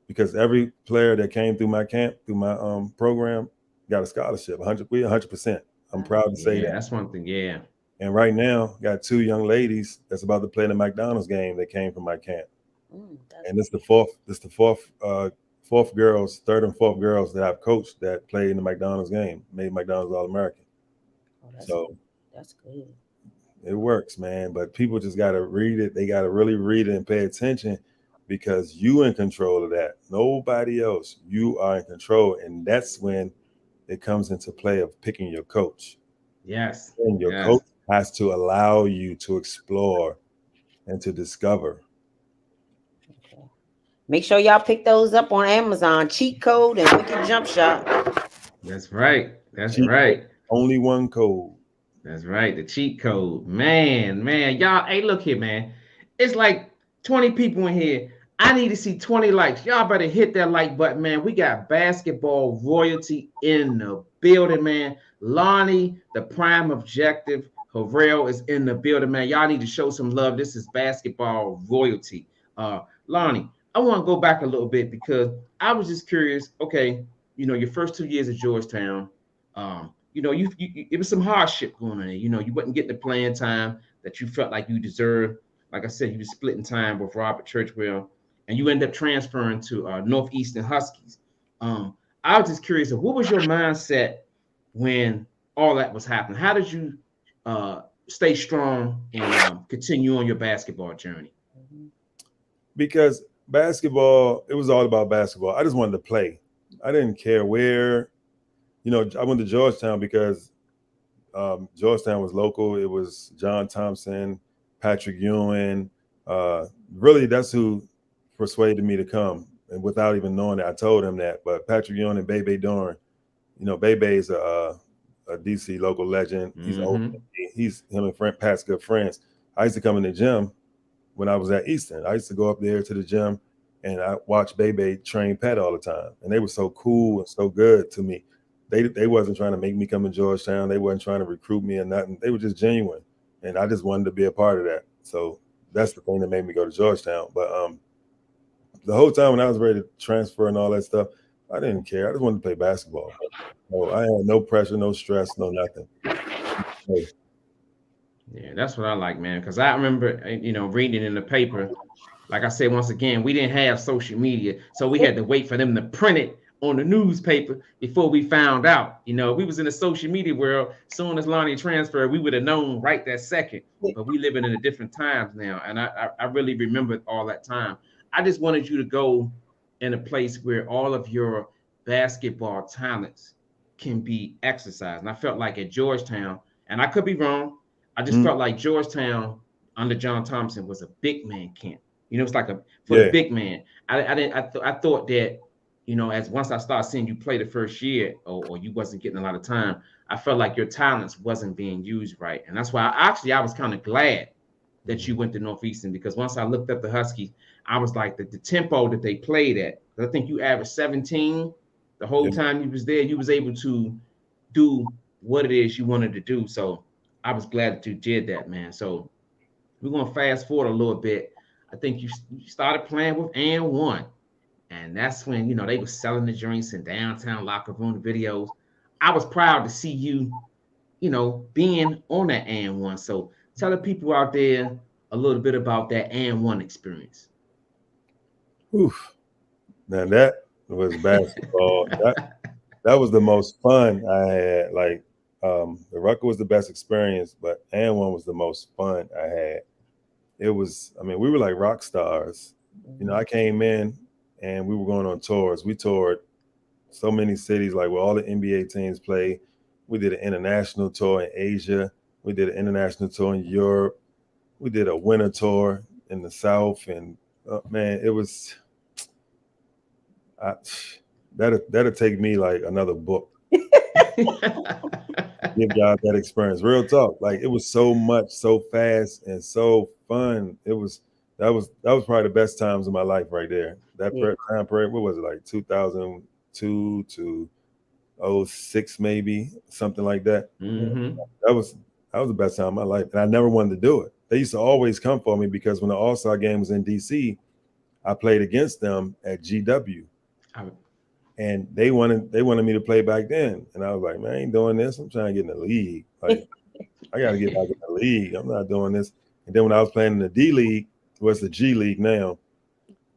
because every player that came through my camp, through my program, got a scholarship, 100%. I'm proud to say that. Yeah, that's one thing, yeah. And right now, got 2 young ladies that's about to play the McDonald's game that came from my camp. And it's the fourth girls, third and fourth girls that I've coached that played in the McDonald's game, made McDonald's All-American. That's good. It works, man, but people just got to read it. They got to really read it and pay attention, because you in control of that. Nobody else. You are in control, and that's when it comes into play of picking your coach. Yes. And your coach has to allow you to explore and to discover. Okay. Make sure y'all pick those up on Amazon. Cheat code and wicked jump shot. That's right. That's cheat right. Code. Only one code. That's right. The cheat code. Man, y'all, hey, look here, man. It's like 20 people in here. I need to see 20 likes. Y'all better hit that like button, man. We got basketball royalty in the building, man. Lonnie, the prime objective, Harrell is in the building, man. Y'all need to show some love. This is basketball royalty. Lonnie, I want to go back a little bit, because I was just curious. Okay, you know, your first 2 years at Georgetown, you know, you it was some hardship going on there. You know, you wasn't getting the playing time that you felt like you deserved. Like I said, you was splitting time with Robert Churchwell, and you ended up transferring to Northeastern Huskies. I was just curious, what was your mindset when all that was happening? How did you stay strong and continue on your basketball journey? Because basketball, it was all about basketball. I just wanted to play. I didn't care where. I went to Georgetown because Georgetown was local. It was John Thompson, Patrick Ewing. Really, that's who persuaded me to come. And without even knowing it, I told him that. But Patrick Ewing and Bebe Dorn, Bebe is a DC local legend. He's old. Him and Pat's good friends. I used to come in the gym when I was at Eastern. I used to go up there to the gym and I watched Bebe train Pat all the time. And they were so cool and so good to me. They wasn't trying to make me come to Georgetown. They wasn't trying to recruit me or nothing. They were just genuine. And I just wanted to be a part of that. So that's the thing that made me go to Georgetown. But the whole time when I was ready to transfer and all that stuff, I didn't care. I just wanted to play basketball. So I had no pressure, no stress, no nothing. Yeah, that's what I like, man. Because I remember, reading in the paper. Like I said, once again, we didn't have social media, so we had to wait for them to print it on the newspaper before we found out. We was in the social media world. As soon as Lonnie transferred, we would have known right that second. But we living in a different times now, and I really remember all that time. I just wanted you to go in a place where all of your basketball talents can be exercised. And I felt like at Georgetown, and I could be wrong, I just felt like Georgetown under John Thompson was a big man camp. It's like the big man. I thought that, as once I started seeing you play the first year or you wasn't getting a lot of time, I felt like your talents wasn't being used right. And that's why I was kind of glad that you went to Northeastern, because once I looked up the Huskies, I was like, the tempo that they played at, I think you averaged 17 the whole time you was there. You was able to do what it is you wanted to do. So I was glad that you did that, man. So we're going to fast forward a little bit. I think you started playing with And1. And that's when, they were selling the drinks in downtown locker room videos. I was proud to see you, being on that And1. So tell the people out there a little bit about that And1 experience. Oof. Now that was basketball. that was the most fun I had. Like, the Rucker was the best experience, but And1 was the most fun I had. It was, we were like rock stars. I came in and we were going on tours. We toured so many cities, like where all the NBA teams play. We did an international tour in Asia. We did an international tour in Europe. We did a winter tour in the South. And it was, that'll take me like another book. Give y'all that experience. Real talk. Like, it was so much, so fast and so fun. That was probably the best times of my life right there. That time period, what was it, like 2002 to 06 maybe, something like that. That was the best time of my life. And I never wanted to do it. They used to always come for me because when the All-Star game was in DC, I played against them at GW. And they wanted me to play back then. And I was like, man, I ain't doing this. I'm trying to get in the league. Like, I got to get back in the league. I'm not doing this. And then when I was playing in the D League, what's the G League now,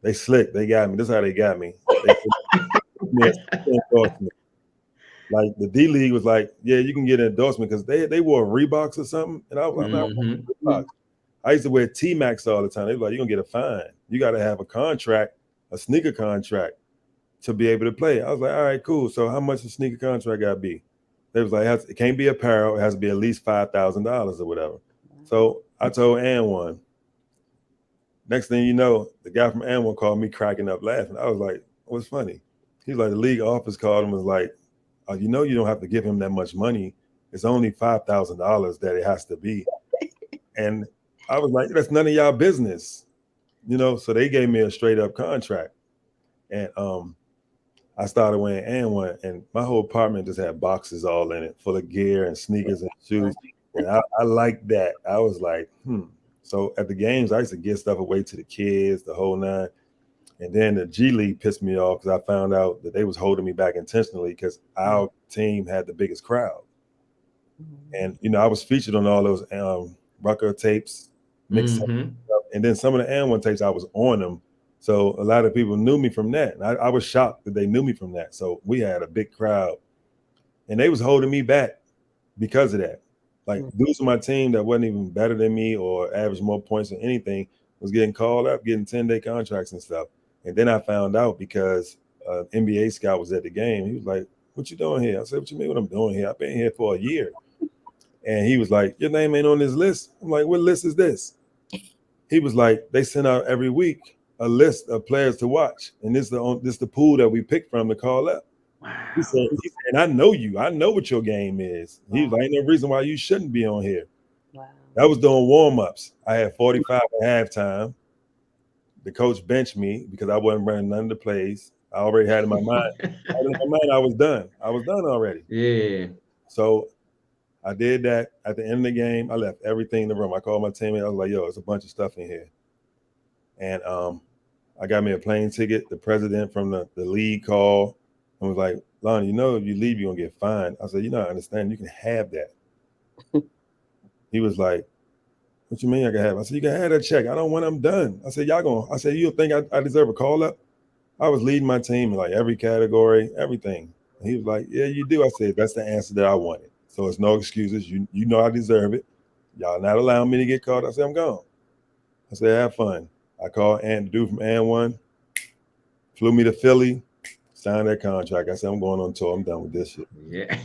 they slick. They got me. This is how they got me. Like, the D League was like, yeah, you can get an endorsement because they wore Reeboks or something. And I was like, Reeboks. I used to wear T-Max all the time. They were like, you're going to get a fine. You got to have a contract, a sneaker contract, to be able to play. I was like, all right, cool. So how much the sneaker contract got to be? They was like, it can't be apparel. It has to be at least $5,000 or whatever. So I told And1. Next thing you know, the guy from And1 called me cracking up laughing. I was like, what's funny? He's like, the league office called him and was like, you don't have to give him that much money. It's only $5,000 that it has to be. And I was like, that's none of y'all business. So they gave me a straight up contract. And I started wearing And1, and my whole apartment just had boxes all in it, full of gear and sneakers and shoes. And I liked that. I was like, So at the games, I used to give stuff away to the kids, the whole nine. And then the G League pissed me off because I found out that they was holding me back intentionally because our team had the biggest crowd. And, I was featured on all those Rucker tapes, mixed and then some of the And1 tapes, I was on them. So a lot of people knew me from that. And I was shocked that they knew me from that. So we had a big crowd. And they was holding me back because of that. Like dudes on my team that wasn't even better than me or averaged more points than anything was getting called up, getting 10-day contracts and stuff. And then I found out because NBA scout was at the game. He was like, "What you doing here?" I said, "What you mean what I'm doing here? I've been here for a year." And he was like, "Your name ain't on this list." I'm like, "What list is this?" He was like, "They send out every week a list of players to watch, and this the pool that we picked from to call up." Wow. He said, "And I know you. I know what your game is." Wow. He was like, "Ain't no reason why you shouldn't be on here." Wow. That was doing warm-ups. I had 45 at halftime. The coach benched me because I wasn't running none of the plays. I already had in my mind. I was done. I was done already. Yeah. So I did that. At the end of the game, I left everything in the room. I called my teammate. I was like, "Yo, it's a bunch of stuff in here." And I got me a plane ticket. The president from the league called and was like, "Lonnie, you know if you leave, you're going to get fined." I said, "You know, I understand. You can have that." He was like, "What you mean I can have?" I said, "You can have that check. I don't want them done." I said, I said, "You think I deserve a call up?" I was leading my team in like every category, everything. And he was like, "Yeah, you do." I said, "That's the answer that I wanted. So it's no excuses. You know I deserve it. Y'all not allowing me to get caught." I said, "I'm gone." I said, "Have fun." I called the dude from And1, flew me to Philly, signed that contract. I said, "I'm going on tour. I'm done with this shit." Yeah.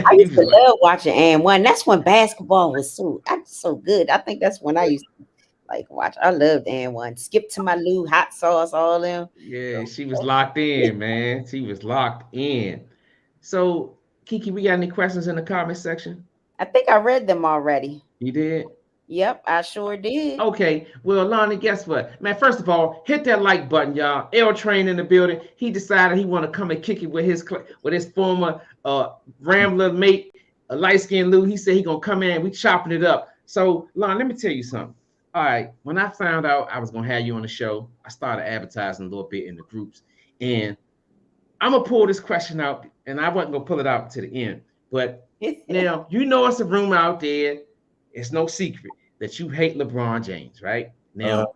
I used to love watching And1. That's when basketball was so good. I think that's when I used to like watch. I loved And1. Skip to my Lou, hot sauce, all them. Yeah, she was locked in, man. She was locked in. So, Kiki, we got any questions in the comment section? I think I read them already. You did? Yep, I sure did. Okay. Well, Lonnie, guess what? Man, first of all, hit that like button, y'all. L Train in the building. He decided he want to come and kick it with his former Rambler mate, Liteskin Lou. He said he gonna come in and we chopping it up. So, Lonnie, let me tell you something. All right, when I found out I was gonna have you on the show, I started advertising a little bit in the groups, and I'm gonna pull this question out, and I wasn't gonna pull it out to the end, but now you know it's a rumor out there. It's no secret that you hate LeBron James, right? Now,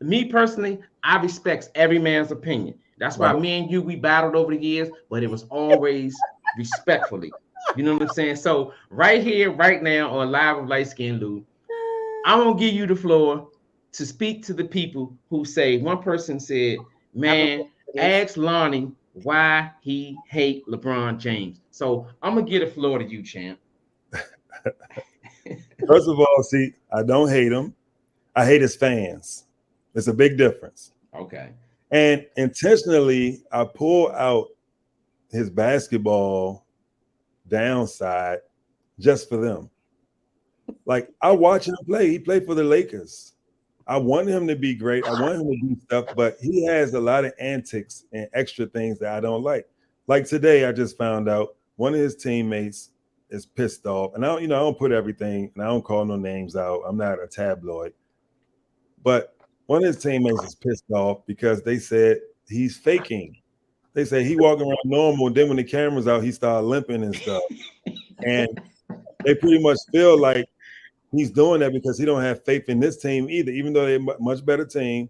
me personally, I respect every man's opinion. That's why me and you, we battled over the years, but it was always respectfully. You know what I'm saying? So right here, right now, on Live with Liteskin Lou, I'm gonna give you the floor to speak to the people who say. One person said, "Man, ask Lonnie why he hate LeBron James." So I'm gonna give the floor to you, champ. First of all, see, I don't hate him. I hate his fans. It's a big difference. Okay. And intentionally, I pull out his basketball downside just for them. Like, I watch him play. He played for the Lakers. I want him to be great. I want him to do stuff, but he has a lot of antics and extra things that I don't like. Like today, I just found out one of his teammates is pissed off. And I don't put everything, and I don't call no names out. I'm not a tabloid. But one of his teammates is pissed off because they said he's faking. They say he walking around normal, and then when the camera's out, he started limping and stuff. And they pretty much feel like he's doing that because he don't have faith in this team either, even though they're a much better team.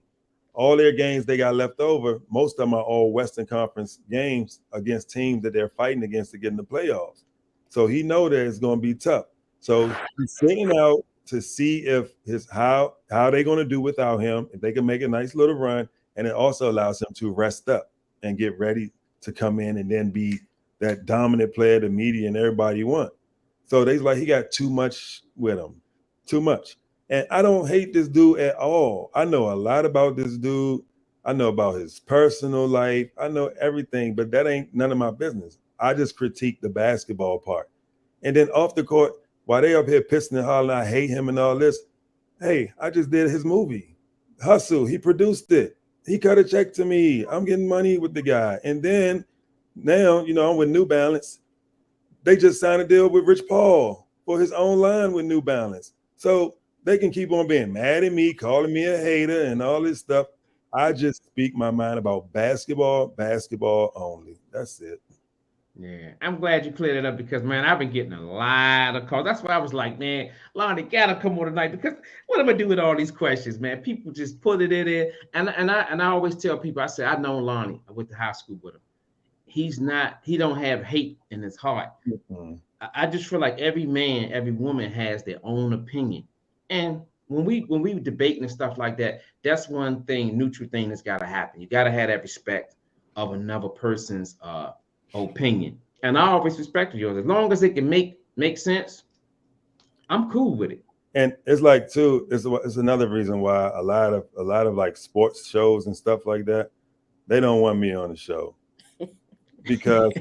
All their games they got left over, most of them are all Western Conference games against teams that they're fighting against to get in the playoffs. So he know that it's going to be tough. So he's sitting out to see if how they're going to do without him, if they can make a nice little run, and it also allows him to rest up and get ready to come in and then be that dominant player the media and everybody want. So they like he got too much with him. Too much. And I don't hate this dude at all. I know a lot about this dude. I know about his personal life. I know everything, but that ain't none of my business. I just critique the basketball part. And then off the court, while they up here pissing and hollering, I hate him and all this. Hey, I just did his movie, Hustle. He produced it. He cut a check to me. I'm getting money with the guy. And then now, I'm with New Balance. They just signed a deal with Rich Paul for his own line with New Balance. So they can keep on being mad at me, calling me a hater and all this stuff. I just speak my mind about basketball only. That's it. Yeah, I'm glad you cleared it up because, man, I've been getting a lot of calls. That's why I was like, man, Lonnie gotta come on tonight because what am I do with all these questions, man? People just put it in there, and I always tell people, I say, I know Lonnie. I went to high school with him. He don't have hate in his heart. Mm-hmm. I just feel like every man, every woman has their own opinion. And when we debating and stuff like that, that's one thing, neutral thing that's got to happen. You got to have that respect of another person's opinion. And I always respect yours. As long as it can make sense, I'm cool with it. And it's like too, it's another reason why a lot of like sports shows and stuff like that, they don't want me on the show. Because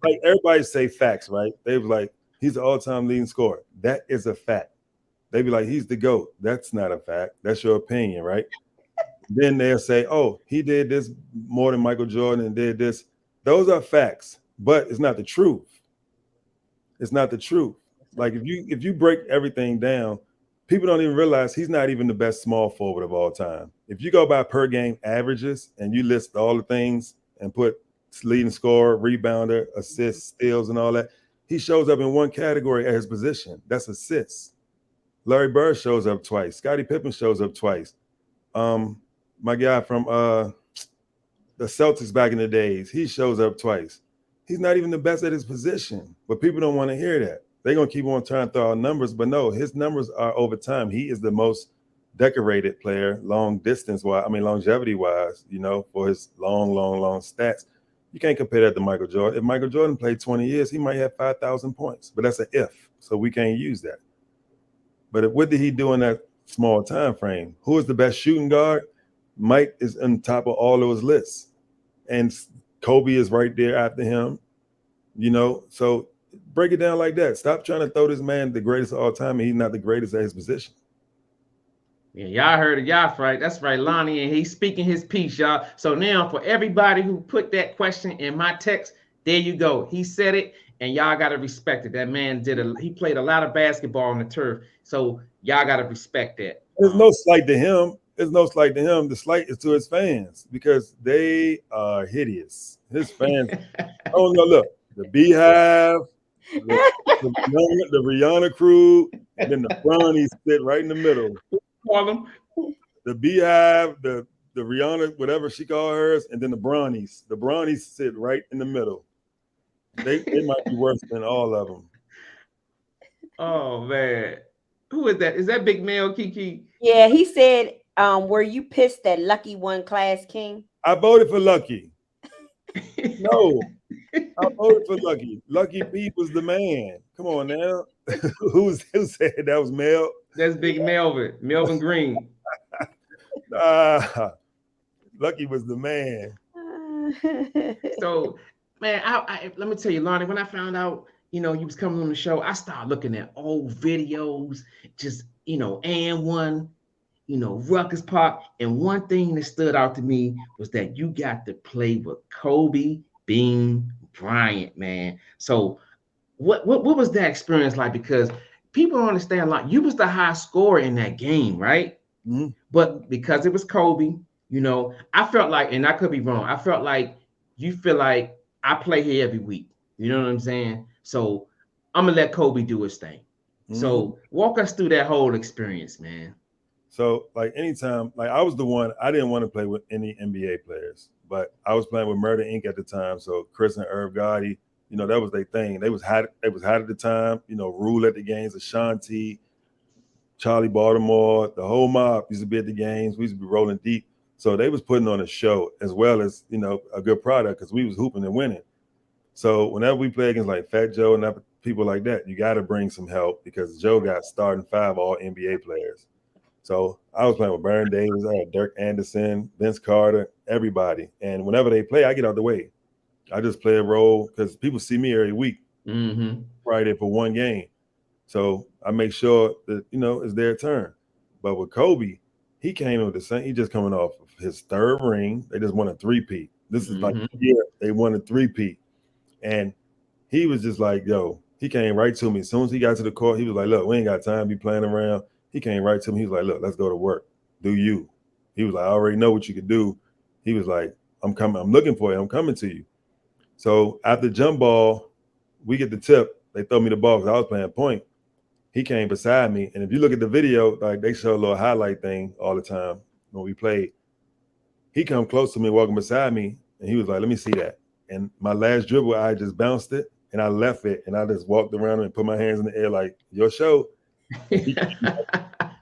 like everybody say facts, right? They be like, he's the all-time leading scorer. That is a fact. They be like, he's the GOAT. That's not a fact. That's your opinion, right? Then they'll say, oh, he did this more than Michael Jordan and did this. Those are facts, but it's not the truth. It's not the truth. Like if you break everything down, people don't even realize he's not even the best small forward of all time. If you go by per game averages and you list all the things and put leading scorer, rebounder, assists, steals, and all that, he shows up in one category at his position. That's assists. Larry Bird shows up twice. Scottie Pippen shows up twice. My guy from the Celtics back in the days, he shows up twice. He's not even the best at his position, but people don't want to hear that. They're going to keep on trying to throw out numbers, but no, his numbers are over time. He is the most decorated player, longevity-wise, you know, for his long stats. You can't compare that to Michael Jordan. If Michael Jordan played 20 years, he might have 5,000 points, but that's an if, so we can't use that. But what did he do in that small time frame? Who is the best shooting guard? Mike is on top of all those lists, and Kobe is right there after him, you know, so break it down like that. Stop trying to throw this man the greatest of all time, and he's not the greatest at his position. Yeah, y'all heard it, y'all right. That's right, Lonnie, and he's speaking his piece, y'all. So now for everybody who put that question in my text, there you go. He said it, and y'all got to respect it. That man he played a lot of basketball on the turf, so y'all got to respect that. There's no slight to him. There's no slight to him. The slight is to his fans because they are hideous. His fans, oh no, look, the Beehive, the Rihanna crew, and then the Bronnies sit right in the middle. Call them the Beehive, the Rihanna, whatever she called hers, and then the Bronnies. The Bronnies sit right in the middle. They might be worse than all of them. Oh man, who is that? Is that Big Mel Kiki? Yeah, he said, were you pissed that Lucky won Class King? I voted for Lucky. No, I voted for Lucky. Lucky Pete was the man. Come on now. Who said that was Mel? That's Big Melvin Green. Lucky was the man. So, man, I let me tell you, Lonnie, when I found out, you know, you was coming on the show, I started looking at old videos, just, you know, And1, you know, Rucker's Park. And one thing that stood out to me was that you got to play with Kobe Bryant, man. So what was that experience like? Because people don't understand, like, you was the high scorer in that game, right? Mm-hmm. But because it was Kobe, you know, I felt like, and I could be wrong, I felt like you feel like I play here every week. You know what I'm saying? So I'm gonna let Kobe do his thing. Mm-hmm. So walk us through that whole experience, man. So like anytime, like I was the one, I didn't want to play with any NBA players, but I was playing with Murder Inc. at the time. So Chris and Irv Gotti, you know, that was their thing. They was hot at the time, you know, Rule at the games, Ashanti, Charlie Baltimore, the whole mob used to be at the games. We used to be rolling deep. So they was putting on a show as well as, you know, a good product because we was hooping and winning. So whenever we play against like Fat Joe and people like that, you got to bring some help because Joe got starting 5 all NBA players. So I was playing with Baron Davis, I had Dirk Anderson, Vince Carter, everybody. And whenever they play, I get out the way. I just play a role because people see me every week, right there for one game. So I make sure that, you know, it's their turn. But with Kobe, he came in with the same, he just coming off of his 3rd ring. They just won a 3-peat. This is like, yeah, they won a 3-peat. And he was just like, yo, he came right to me. As soon as he got to the court, he was like, look, we ain't got time to be playing around. He came right to me. He was like, look, let's go to work. Do you? He was like, I already know what you could do. He was like, I'm coming. I'm looking for you. I'm coming to you. So after jump ball, we get the tip. They throw me the ball because I was playing point. He came beside me. And if you look at the video, like they show a little highlight thing all the time when we played. He come close to me, walking beside me, and he was like, let me see that. And my last dribble, I just bounced it, and I left it, and I just walked around and put my hands in the air like, your show. He came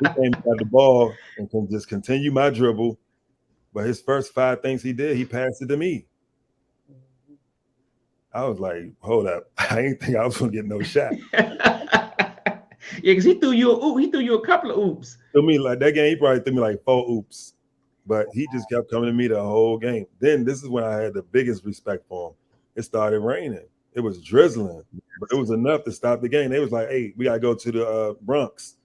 at the ball and can just continue my dribble. But his first 5 things he did, he passed it to me. I was like, hold up. I ain't think I was gonna get no shot. Yeah, because he threw you a couple of oops. To me, like that game, he probably threw me like 4 oops. But he just kept coming to me the whole game. Then this is when I had the biggest respect for him. It started raining. It was drizzling, but it was enough to stop the game. They was like, hey, we gotta go to the Bronx.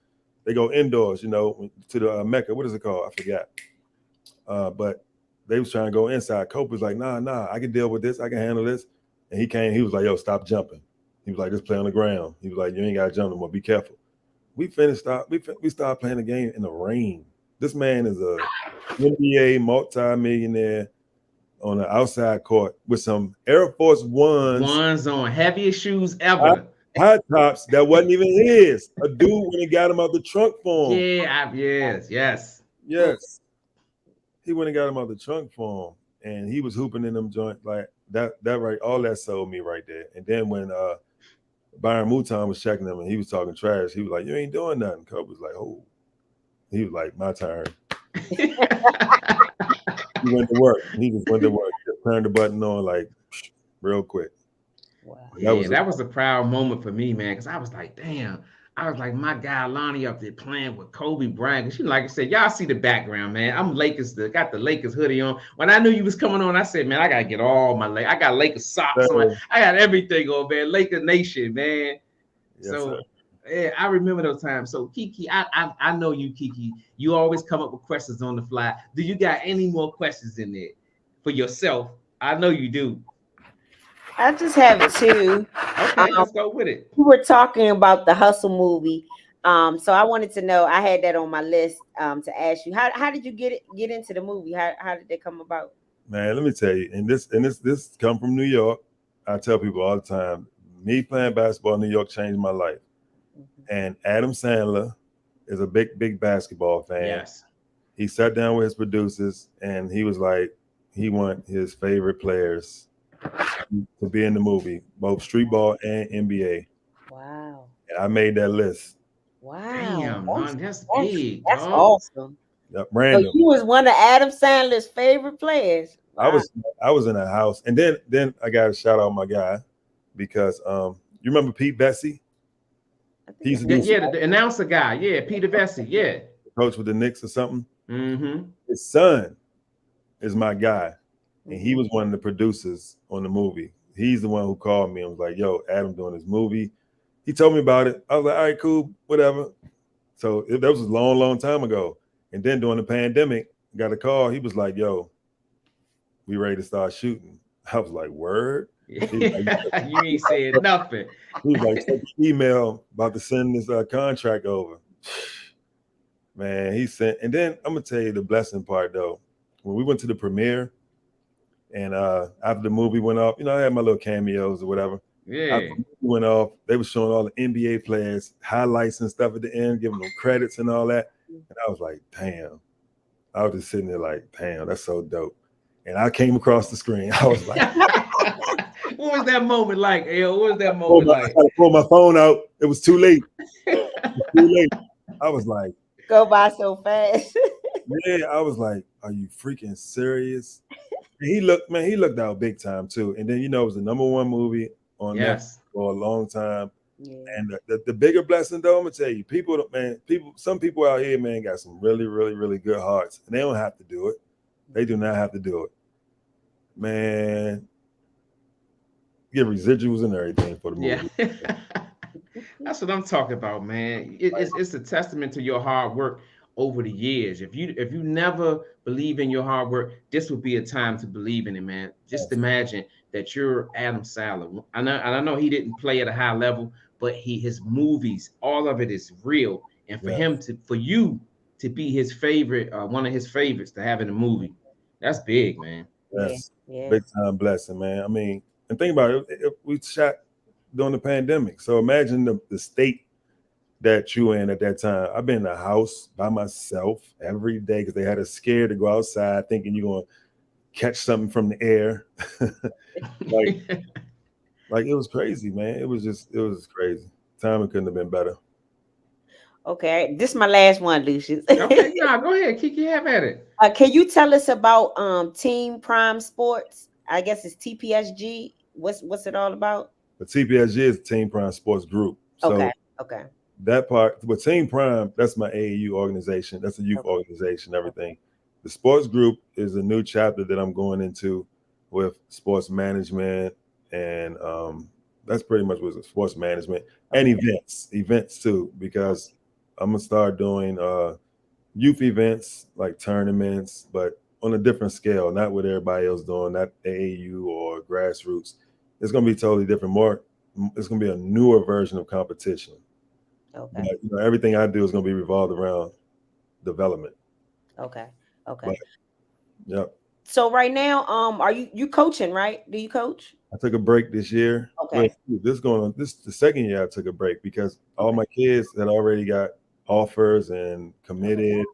They go indoors, you know, to the Mecca. What is it called? I forgot. But they was trying to go inside. Kobe was like, nah, I can deal with this. I can handle this. And he came, he was like, yo, stop jumping. He was like, just play on the ground. He was like, you ain't got to jump no more. Be careful. We started playing the game in the rain. This man is a NBA multi-millionaire on the outside court with some Air Force Ones on, heaviest shoes ever. High tops that wasn't even his. A dude when he got him out the trunk for him. Yeah, yes. He went and got him out the trunk for him, and he was hooping in them joints like that. That right, all that sold me right there. And then when Byron Mouton was checking him and he was talking trash, he was like, "You ain't doing nothing." Kobe was like, "Oh," he was like, "My turn." He went to work. He just went to work. Just turned the button on like real quick. Wow. That was a proud moment for me, man, because I was like, damn. I was like, my guy Lonnie up there playing with Kobe Bryant. Cause like I said, y'all see the background, man. I'm Lakers, got the Lakers hoodie on. When I knew you was coming on, I said, man, I gotta get all my I got Lakers socks on. I got everything on, man. Lakers Nation, man. Yes, so yeah, I remember those times. So Kiki, I know you, Kiki. You always come up with questions on the fly. Do you got any more questions in there for yourself? I know you do. I just have 2. Okay, let's go with it. We were talking about the Hustle movie. So I wanted to know, I had that on my list to ask you. How did you get into the movie? How did they come about? Man, let me tell you, and this come from New York. I tell people all the time, me playing basketball in New York changed my life. And Adam Sandler is a big basketball fan. Yes. He sat down with his producers and he was like, he want his favorite players to be in the movie, both street ball and NBA. Wow. And I made that list. Wow. Damn, man, that's big. That's awesome. Yep, random. So you was one of Adam Sandler's favorite players. Wow. I was in a house. And then I got to shout out my guy because you remember Pete Bessie? He's the announcer guy. Yeah, Peter Bessie. Yeah. Coach with the Knicks or something. Mm-hmm. His son is my guy. And he was one of the producers on the movie. He's the one who called me and was like, yo, Adam doing this movie. He told me about it. I was like, all right, cool, whatever. So that was a long time ago. And then during the pandemic, got a call. He was like, yo, we ready to start shooting. I was like, word? Like, you ain't saying nothing. He was like, take the email about to send this contract over. Man, he sent, and then I'm going to tell you the blessing part, though. When we went to the premiere, and after the movie went off, I had my little cameos or whatever. Yeah. After the movie went off, they were showing all the NBA players, highlights and stuff at the end, giving them credits and all that. And I was like, damn. I was just sitting there like, damn, that's so dope. And I came across the screen. I was like, what was that moment like? What was that moment like? I pulled my phone out. It was too late. I was like, go by so fast. Yeah, I was like, are you freaking serious? And he looked out big time too. And then it was the #1 movie on Netflix for a long time. Yeah. And the bigger blessing though, I'm gonna tell you, some people out here, man, got some really, really, really good hearts, and they don't have to do it. They do not have to do it, man. Get residuals and everything for the movie. Yeah. That's what I'm talking about, man. It's a testament to your hard work over the years. If you never believe in your hard work, this would be a time to believe in it, man. Just imagine that you're Adam Sandler. I know he didn't play at a high level, but his movies, all of it is real. And for you to be his favorite, one of his favorites to have in a movie, that's big, man. Yes, big time blessing, man. I mean, and think about it, we shot during the pandemic. So imagine the state that you in at that time. I've been in a house by myself every day because they had us scared to go outside thinking you're going to catch something from the air. Like Like, it was crazy, man. It was crazy. Timing couldn't have been better. Okay, this is my last one, Lucius. Okay, no, go ahead, Kiki, have at it. Can you tell us about Team Prime Sports? I guess it's TPSG. What's it all about? But TPSG is Team Prime Sports Group. So Okay. that part, but Team Prime, that's my AAU organization. That's a youth organization, everything. The sports group is a new chapter that I'm going into with sports management, and that's pretty much what sports management and events too, because I'm gonna start doing youth events like tournaments, but on a different scale, not what everybody else doing, not AAU or grassroots. It's gonna be totally different. It's gonna be a newer version of competition. Okay. But, everything I do is gonna be revolved around development. Okay. But, yep. So right now, are you coaching, right? Do you coach? I took a break this year. Okay. This is the second year I took a break because all my kids had already got offers and committed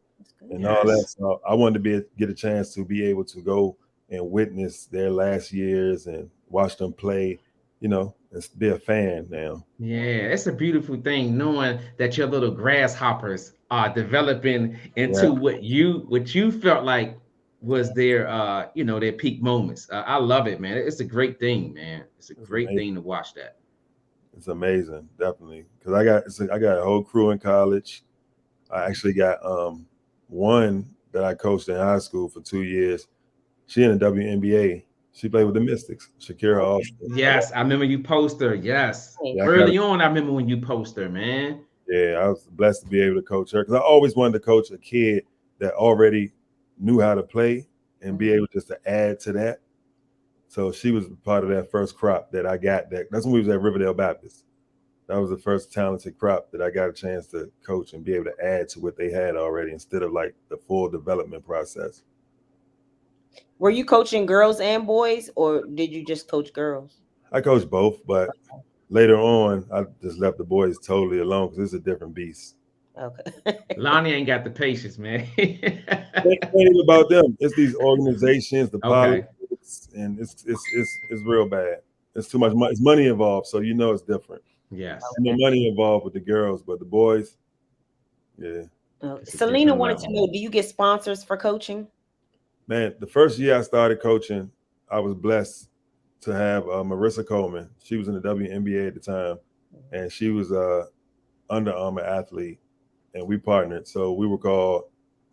and all that. So I wanted to get a chance to be able to go and witness their last years and watch them play, and be a fan now. Yeah, it's a beautiful thing knowing that your little grasshoppers are developing into what you felt like was their their peak moments. I love it, man. It's a great thing, man. It's a great thing to watch that. It's amazing, definitely, because I got a whole crew in college. I actually got one that I coached in high school for 2 years. She in the WNBA. She played with the Mystics, Shakira Austin. Yes, I remember you post her. Yes, early on, I remember when you post her, man. Yeah, I was blessed to be able to coach her because I always wanted to coach a kid that already knew how to play and be able just to add to that. So she was part of that first crop that I got. That's when we was at Riverdale Baptist. That was the first talented crop that I got a chance to coach and be able to add to what they had already instead of like the full development process. Were you coaching girls and boys, or did you just coach girls? I coached both, but later on, I just left the boys totally alone because it's a different beast. Okay. Lonnie ain't got the patience, man. It ain't about them. It's these organizations, the politics, and it's real bad. It's too much money. It's money involved, so it's different. Yes. And the money involved with the girls, but the boys, yeah. Selena wanted to know, do you get sponsors for coaching? Man, the first year I started coaching, I was blessed to have Marissa Coleman. She was in the WNBA at the time, and she was a Under Armour athlete, and we partnered. So we were called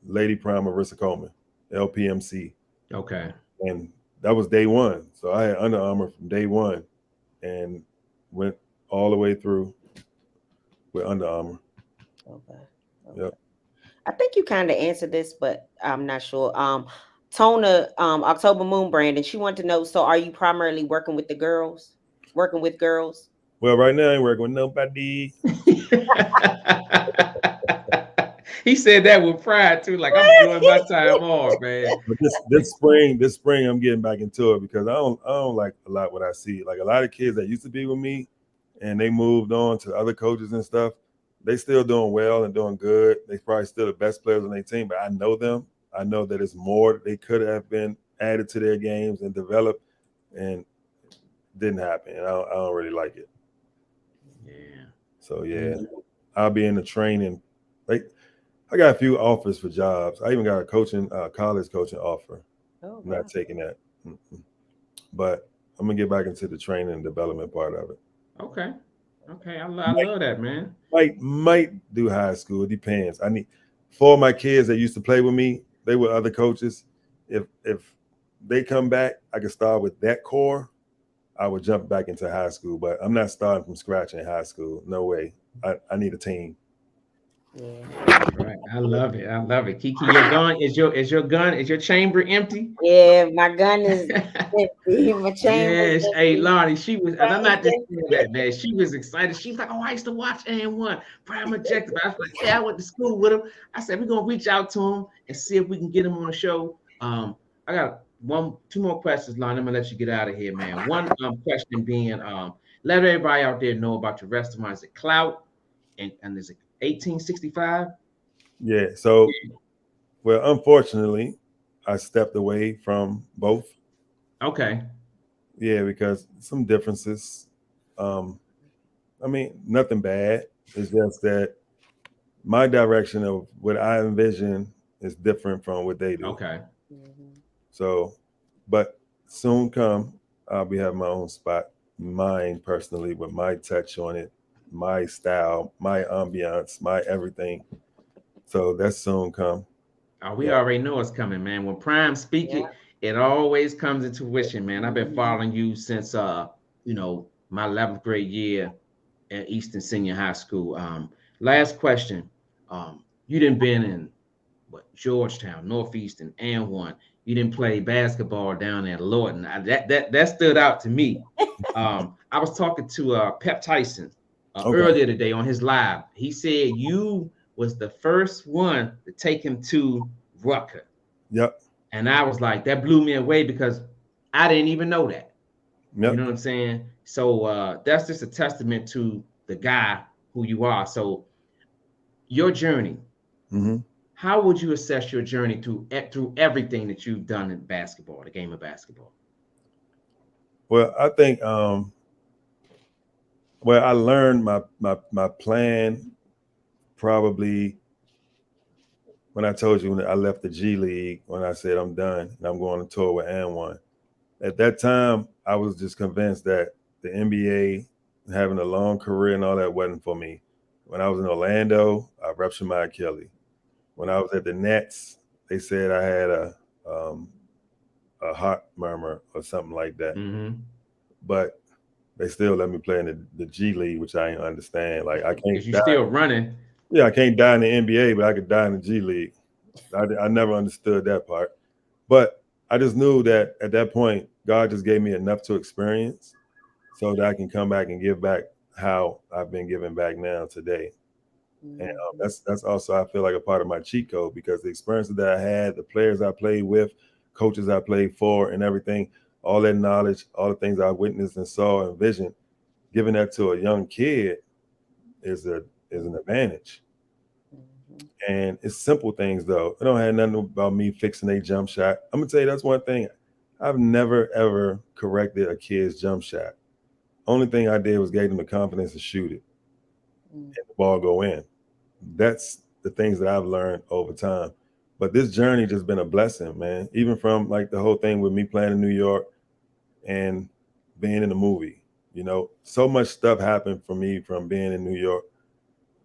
Lady Prime Marissa Coleman, LPMC. Okay. And that was day one. So I had Under Armour from day one and went all the way through with Under Armour. Okay. Yep. I think you kind of answered this, but I'm not sure. Tona, October Moon Brandon, she wanted to know, so are you primarily working with girls? Well, right now I ain't working with nobody. He said that with pride too, like I'm doing my time off, man. But this spring I'm getting back into it because I don't like a lot what I see. Like a lot of kids that used to be with me and they moved on to other coaches and stuff, they still doing well and doing good. They probably still the best players on their team, but I know them. I know that it's more that they could have been added to their games and developed, and it didn't happen. And I don't really like it. Yeah. So I'll be in the training. Like I got a few offers for jobs. I even got a college coaching offer. Oh, I'm not taking that. But I'm gonna get back into the training and development part of it. Okay. I love that, man. Might do high school. It depends. I need 4 of my kids that used to play with me. They were other coaches. If they come back, I can start with that core. I would jump back into high school, but I'm not starting from scratch in high school. No way. I need a team. Yeah. Right. I love it. Kiki, your gun is your chamber empty? Yeah, my gun is empty. My chamber. Yes. Hey, Lonnie, she was, and I'm not just saying that, man. She was excited. She was like, "Oh, I used to watch And1, Prime Objective." I was like, "Yeah, I went to school with him." I said, "We're gonna reach out to him and see if we can get him on the show." I got 2 more questions, Lonnie. I'm gonna let you get out of here, man. One question being, let everybody out there know about your restaurant. Is it Clout and is it 1865? Yeah. So, well, unfortunately, I stepped away from both. Okay. Yeah, because some differences. I mean, nothing bad. It's just that my direction of what I envision is different from what they do. Okay. So, but soon come, I'll be having my own spot, mine personally, with my touch on it, my style, my ambiance, my everything. So that's soon come. We already know it's coming, man. When Prime speak it always comes into fruition, man. I've been following you since you know, my 11th grade year at Eastern Senior High School. Last question. You didn't been in Georgetown, Northeastern, and And1. You didn't play basketball down at Lawton. That stood out to me. I was talking to Pep Tyson earlier today on his live. He said you was the first one to take him to Rucker. Yep. And I was like, that blew me away because I didn't even know that. Yep. You know what I'm saying? So that's just a testament to the guy who you are. So your journey, how would you assess your journey through everything that you've done in basketball, the game of basketball? Well, I think I learned my plan probably when I told you when I left the G League, when I said I'm done and I'm going on tour with And1. At that time, I was just convinced that the NBA, having a long career and all that wasn't for me. When I was in Orlando, I ruptured my Achilles. When I was at the Nets, they said I had a heart murmur or something like that. But they still let me play in the G League, which I didn't understand. Like I can't. You're still running. Yeah, I can't die in the NBA, but I could die in the G League. I never understood that part. But I just knew that at that point, God just gave me enough to experience so that I can come back and give back how I've been giving back now today. And that's also, I feel like, a part of my cheat code, because the experiences that I had, the players I played with, coaches I played for, and everything, all that knowledge, all the things I witnessed and saw and visioned, giving that to a young kid is an advantage. And it's simple things, though. It don't have nothing about me fixing a jump shot. I'm gonna tell you, that's one thing. I've never ever corrected a kid's jump shot. Only thing I did was gave them the confidence to shoot it and the ball go in. That's the things that I've learned over time. But this journey just been a blessing, man. Even from like the whole thing with me playing in New York and being in the movie, you know, so much stuff happened for me from being in New York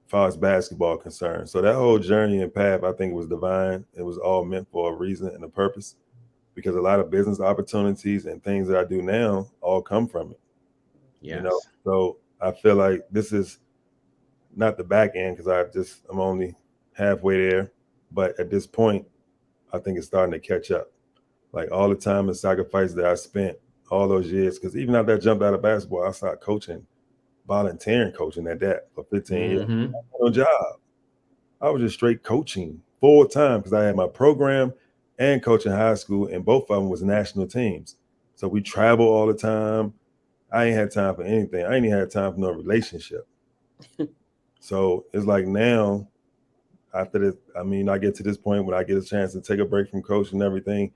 as far as basketball concerned. So that whole journey and path, I think, was divine. It was all meant for a reason and a purpose, because a lot of business opportunities and things that I do now all come from it. Yes. You know, so I feel like this is not the back end, because I'm only halfway there. But at this point, I think it's starting to catch up. Like all the time and sacrifice that I spent all those years, because even after I jumped out of basketball, I started coaching, volunteering coaching at that for 15 years. I had no job. I was just straight coaching full time, because I had my program and coaching high school, and both of them was national teams. So we travel all the time. I ain't had time for anything. I ain't even had time for no relationship. So it's like now, after this, I mean, I get to this point when I get a chance to take a break from coaching and everything.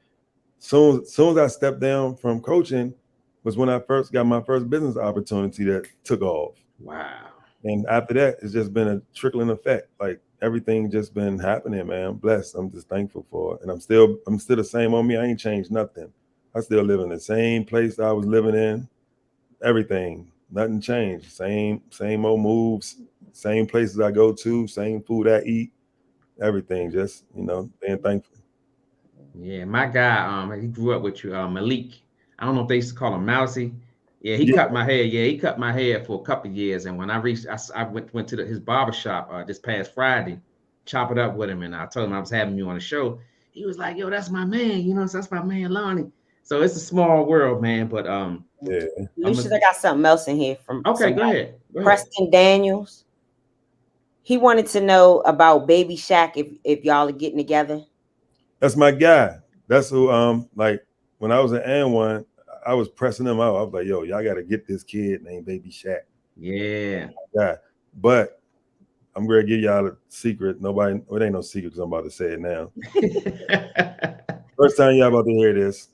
Soon as I stepped down from coaching was when I first got my first business opportunity that took off. Wow. And after that, it's just been a trickling effect. Like everything just been happening, man. I'm blessed. I'm just thankful for it. And I'm still the same on me. I ain't changed nothing. I still live in the same place I was living in. Everything, nothing changed. Same old moves, same places I go to, same food I eat, everything. Just, you know, being thankful. Yeah, my guy, he grew up with you, Malik. I don't know if they used to call him Mousy. Yeah, he cut my hair. Yeah, he cut my hair for a couple of years. And when I went to his barbershop this past Friday, chop it up with him, and I told him I was having you on the show. He was like, "Yo, that's my man. You know, that's my man, Lonnie." So it's a small world, man. But yeah. Lucius, I got something else in here from. Okay, go ahead. Preston Daniels. He wanted to know about Baby Shaq, if y'all are getting together. That's my guy. That's who like when I was at And1, I was pressing him out. I was like, yo, y'all got to get this kid named Baby Shaq. Yeah. But I'm going to give y'all a secret. It ain't no secret because I'm about to say it now. First time y'all about to hear this,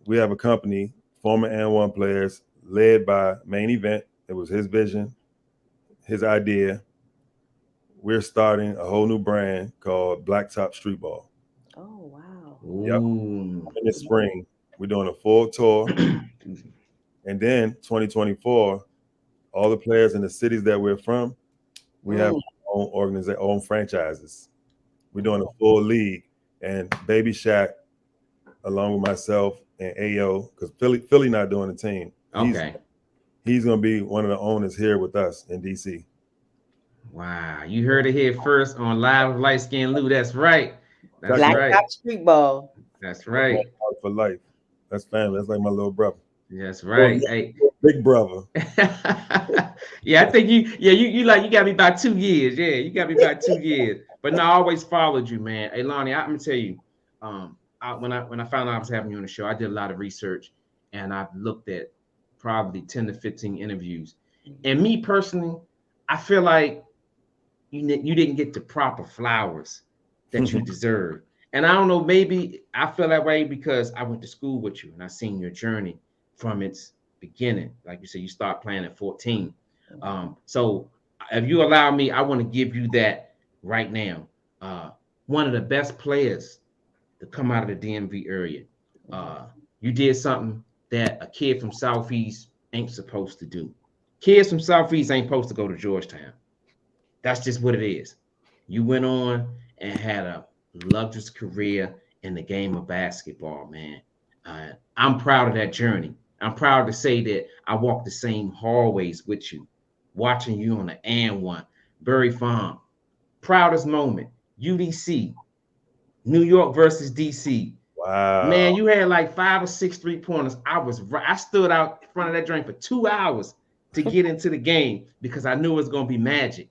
we have a company, former And1 players, led by Main Event, It was his vision, his idea. We're starting a whole new brand called Blacktop Streetball. Oh wow. Yep. Ooh. In the spring, we're doing a full tour. And then 2024, all the players in the cities that we're from, we have our own franchises. We're doing a full league. And Baby Shaq, along with myself and AO, because Philly not doing the team. Okay. He's going to be one of the owners here with us in DC. Wow, you heard it here first on Live with Liteskin Lou. That's right. That's right. Blacktop Streetball. That's right. For life. That's family. That's like my little brother. That's right. Hey, big brother. Yeah, I think you got me about 2 years. Yeah, you got me about 2 years. But no, I always followed you, man. Hey, Lonnie, I'm gonna tell you, when I found out I was having you on the show, I did a lot of research, and I've looked at probably 10 to 15 interviews. And me personally, I feel like you didn't get the proper flowers that you deserve. And I don't know, maybe I feel that way because I went to school with you and I seen your journey from its beginning. Like you said, you start playing at 14. So if you allow me, I want to give you that right now. One of the best players to come out of the DMV area. You did something that a kid from Southeast ain't supposed to do. Kids from Southeast ain't supposed to go to Georgetown. That's just what it is. You went on and had a illustrious career in the game of basketball, man. I'm proud of that journey. I'm proud to say that I walked the same hallways with you, watching you on the And1, Bury Farm. Proudest moment, UDC, New York versus DC. Wow. Man, you had like 5 or 6 3-pointers. I stood out in front of that joint for 2 hours to get into the game because I knew it was going to be magic.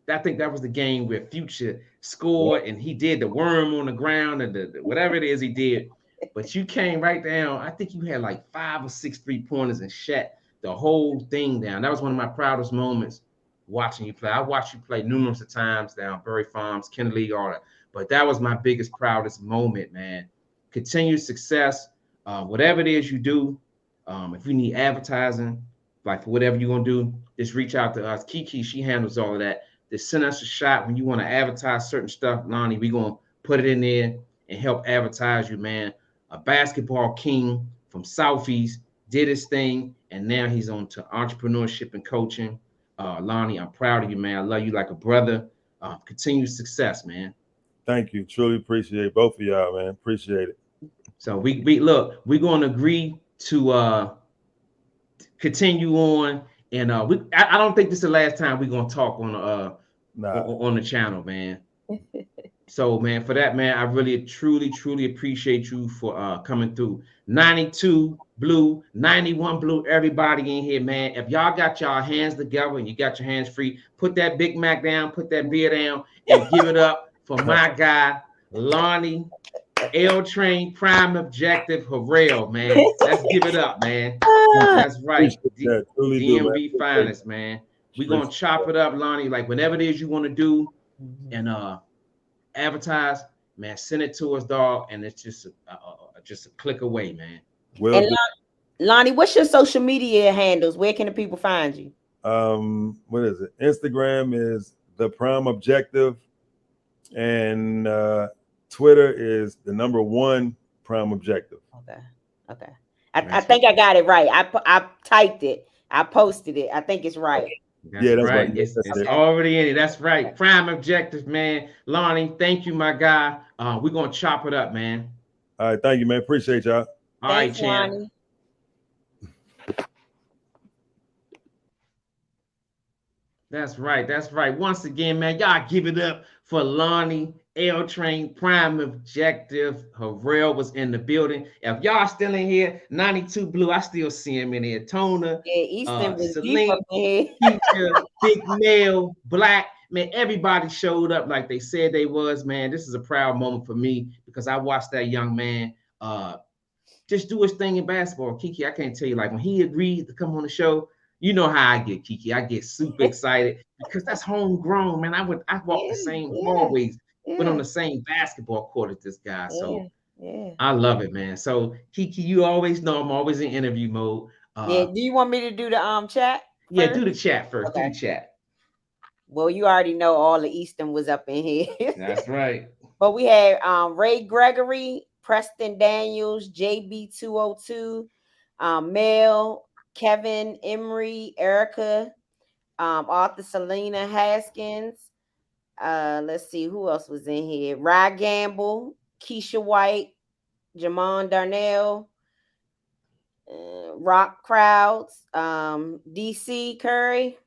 I think that was the game where Future scored and he did the worm on the ground and the whatever it is he did. But you came right down. I think you had like 5 or 6 3-pointers and shut the whole thing down. That was one of my proudest moments watching you play. I watched you play numerous of times down Bury Farms, Kennedy, all that. But that was my biggest, proudest moment, man. Continued success, whatever it is you do. If you need advertising, like for whatever you're going to do, just reach out to us. Kiki, she handles all of that. Just send us a shot when you want to advertise certain stuff, Lonnie. We're going to put it in there and help advertise you, man. A basketball king from Southeast did his thing, and now he's on to entrepreneurship and coaching. Lonnie, I'm proud of you, man. I love you like a brother. Continued success, man. Thank you. Truly appreciate both of y'all, man. Appreciate it. So we look, we're going to agree to continue on, and I don't think this is the last time we're going to talk on the channel, man. So, man, for that, man, I really, truly, truly appreciate you for coming through. 92 Blue, 91 Blue, everybody in here, man. If y'all got y'all hands together and you got your hands free, put that Big Mac down, put that beer down, and give it up for my guy, Lonnie L Train Prime Objective Harrell, man. Let's give it up, man. That's right. DMV finest, man. We're going to chop it up, Lonnie, like whatever it is you want to do and advertise, man, send it to us, dog, and it's just a click away, man. Well, and Lonnie, what's your social media handles? Where can the people find you? What is it? Instagram is the Prime Objective, and Twitter is the #1 Prime Objective. Okay. I think I got it right. I typed it. I posted it. I think it's right. That's right. It's already in it. That's right. Prime Objective, man. Lonnie, thank you, my guy. We're gonna chop it up, man. All right, thank you, man. Appreciate y'all. All right, champ. That's right. That's right. Once again, man, y'all give it up for Lonnie L Train Prime Objective. Harrell was in the building. If y'all still in here, 92 Blue, I still see him in here. Tona, Easton was Celine, Future, Big Male, Black, man, everybody showed up like they said they was, man. This is a proud moment for me because I watched that young man just do his thing in basketball. Kiki, I can't tell you, like when he agreed to come on the show, you know how I get, Kiki. I get super excited because that's homegrown, man. I walk the same hallways, went on the same basketball court as this guy. So I love it, man. So Kiki, you always know I'm always in interview mode. Do you want me to do the chat? Yeah, do the chat first. Okay. Do the chat. Well, you already know all the Eastern was up in here. That's right. But we had Ray Gregory, Preston Daniels, JB202, Mel, Kevin Emery, Erica, Arthur Selena Haskins. Let's see who else was in here. Rye Gamble, Keisha White, Jamon Darnell, Rock Crowds, DC Curry.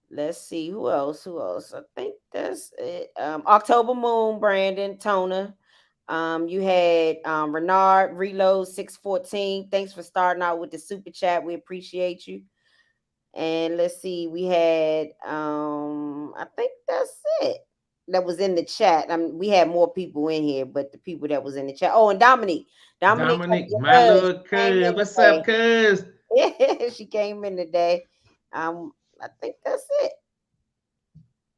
Let's see who else. I think that's it. October Moon, Brandon Toner. You had Renard Reload 614. Thanks for starting out with the super chat. We appreciate you. And let's see, we had I think that's it that was in the chat. We had more people in here, but the people that was in the chat. Oh, and Dominique, my little cuz. What's up, cuz? She came in today. I think that's it.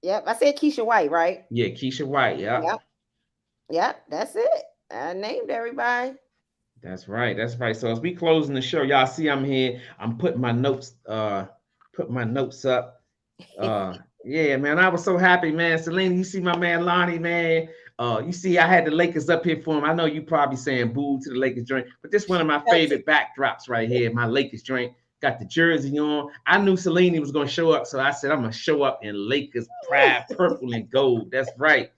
Yep, I said Keisha White, right? Yeah, Keisha White. Yep, that's it. I named everybody. That's right. So as we closing the show, y'all see I'm here. I'm putting my notes up. Yeah, man, I was so happy, man. Selena, you see my man Lonnie, man. You see I had the Lakers up here for him. I know you probably saying boo to the Lakers joint, but this one of my favorite backdrops right here, my Lakers joint. Got the jersey on. I knew Selena was going to show up, so I said, I'm going to show up in Lakers pride, purple and gold. That's right.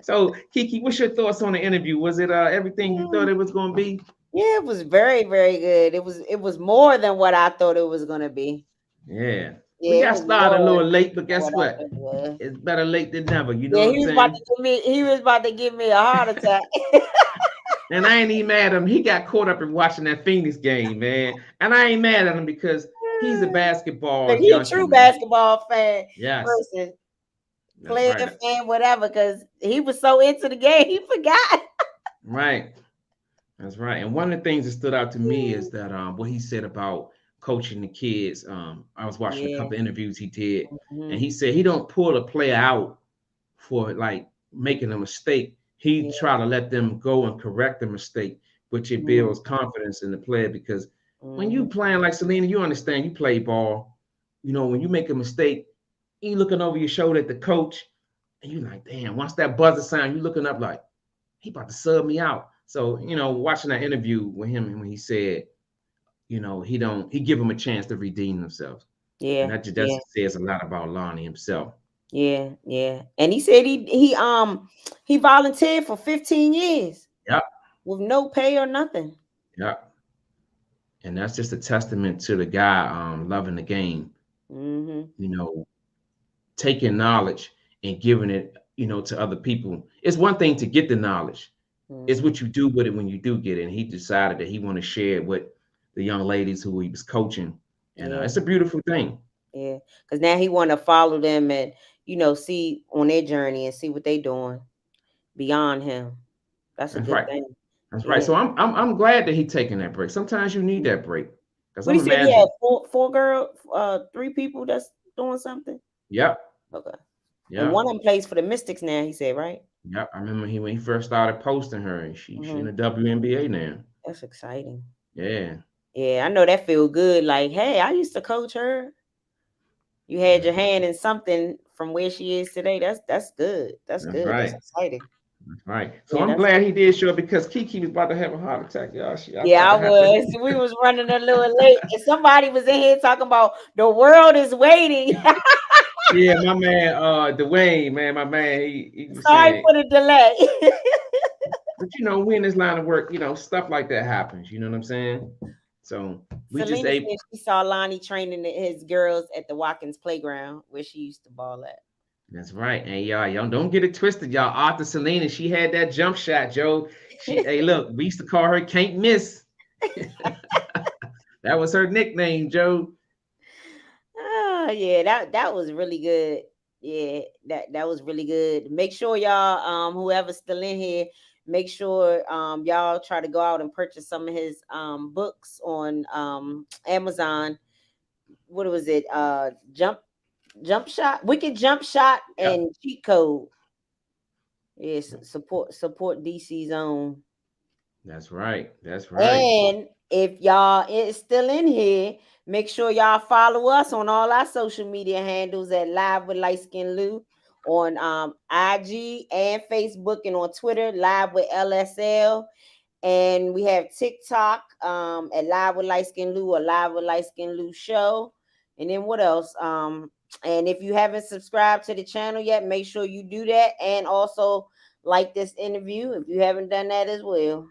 So, Kiki, what's your thoughts on the interview? Was it everything you thought it was going to be? Yeah, it was very, very good. It was more than what I thought it was going to be. Yeah. We got started a little late, but guess what? It's better late than never. You know what I'm saying? He was about to give me a heart attack. And I ain't even mad at him. He got caught up in watching that Phoenix game, man. And I ain't mad at him because he's a basketball. He's a true basketball fan. Yes. Person. Player, fan, whatever, because he was so into the game, he forgot. Right. That's right. And one of the things that stood out to me is that what he said about coaching the kids. I was watching a couple of interviews he did, and he said he don't pull a player out for like making a mistake. He try to let them go and correct the mistake, which it builds confidence in the player. Because when you playing like Selena, you understand, you play ball. You know, when you make a mistake, you looking over your shoulder at the coach, and you like, damn, once that buzzer sound, you looking up like, he about to sub me out. So, you know, watching that interview with him and when he said, you know, he give him a chance to redeem themselves. Yeah. And that says a lot about Lonnie himself. Yeah. And he said he volunteered for 15 years. Yep. With no pay or nothing. Yep. And that's just a testament to the guy loving the game. You know, taking knowledge and giving it, you know, to other people. It's one thing to get the knowledge. It's what you do with it when you do get it. And he decided that he want to share it with the young ladies who he was coaching. And it's a beautiful thing. Yeah, because now he want to follow them and, you know, see on their journey and see what they doing beyond him. That's a good thing. That's right. So I'm glad that he taking that break. Sometimes you need that break. What he said, he had four girls, 3 people that's doing something. Yep. Okay. Yeah. And one of them plays for the Mystics now, he said, right? Yep. I remember when he first started posting her, and she in the WNBA now. That's exciting. Yeah. Yeah, I know that feel good. Like, hey, I used to coach her. You had your hand in something from where she is today. That's good. That's good. Right. That's exciting. That's right. So I'm glad he did show up because Kiki was about to have a heart attack, y'all. I was. We was running a little late, and somebody was in here talking about the world is waiting. Yeah, my man, Dwayne, man, my man. He was sorry for the delay. But you know, we in this line of work, you know, stuff like that happens. You know what I'm saying? So we Selena said she saw Lonnie training his girls at the Watkins playground where she used to ball at. That's right. And y'all don't get it twisted, y'all. Arthur Selena, she had that jump shot, Joe. Hey, look, we used to call her Can't Miss. That was her nickname, Joe. Oh, yeah, that was really good. Yeah, that was really good. Make sure y'all, whoever's still in here, make sure y'all try to go out and purchase some of his books on Amazon. What was it? Jump Shot, Wicked Jump Shot, and Cheat Code. Yes, support DC's own. That's right. That's right. And if y'all is still in here, make sure y'all follow us on all our social media handles at Live with Liteskin Lou on IG and Facebook, and on Twitter, Live with LSL. And we have TikTok at Live with Liteskin Lou or Live with Liteskin Lou Show. And then what else? And if you haven't subscribed to the channel yet, make sure you do that. And also like this interview if you haven't done that as well.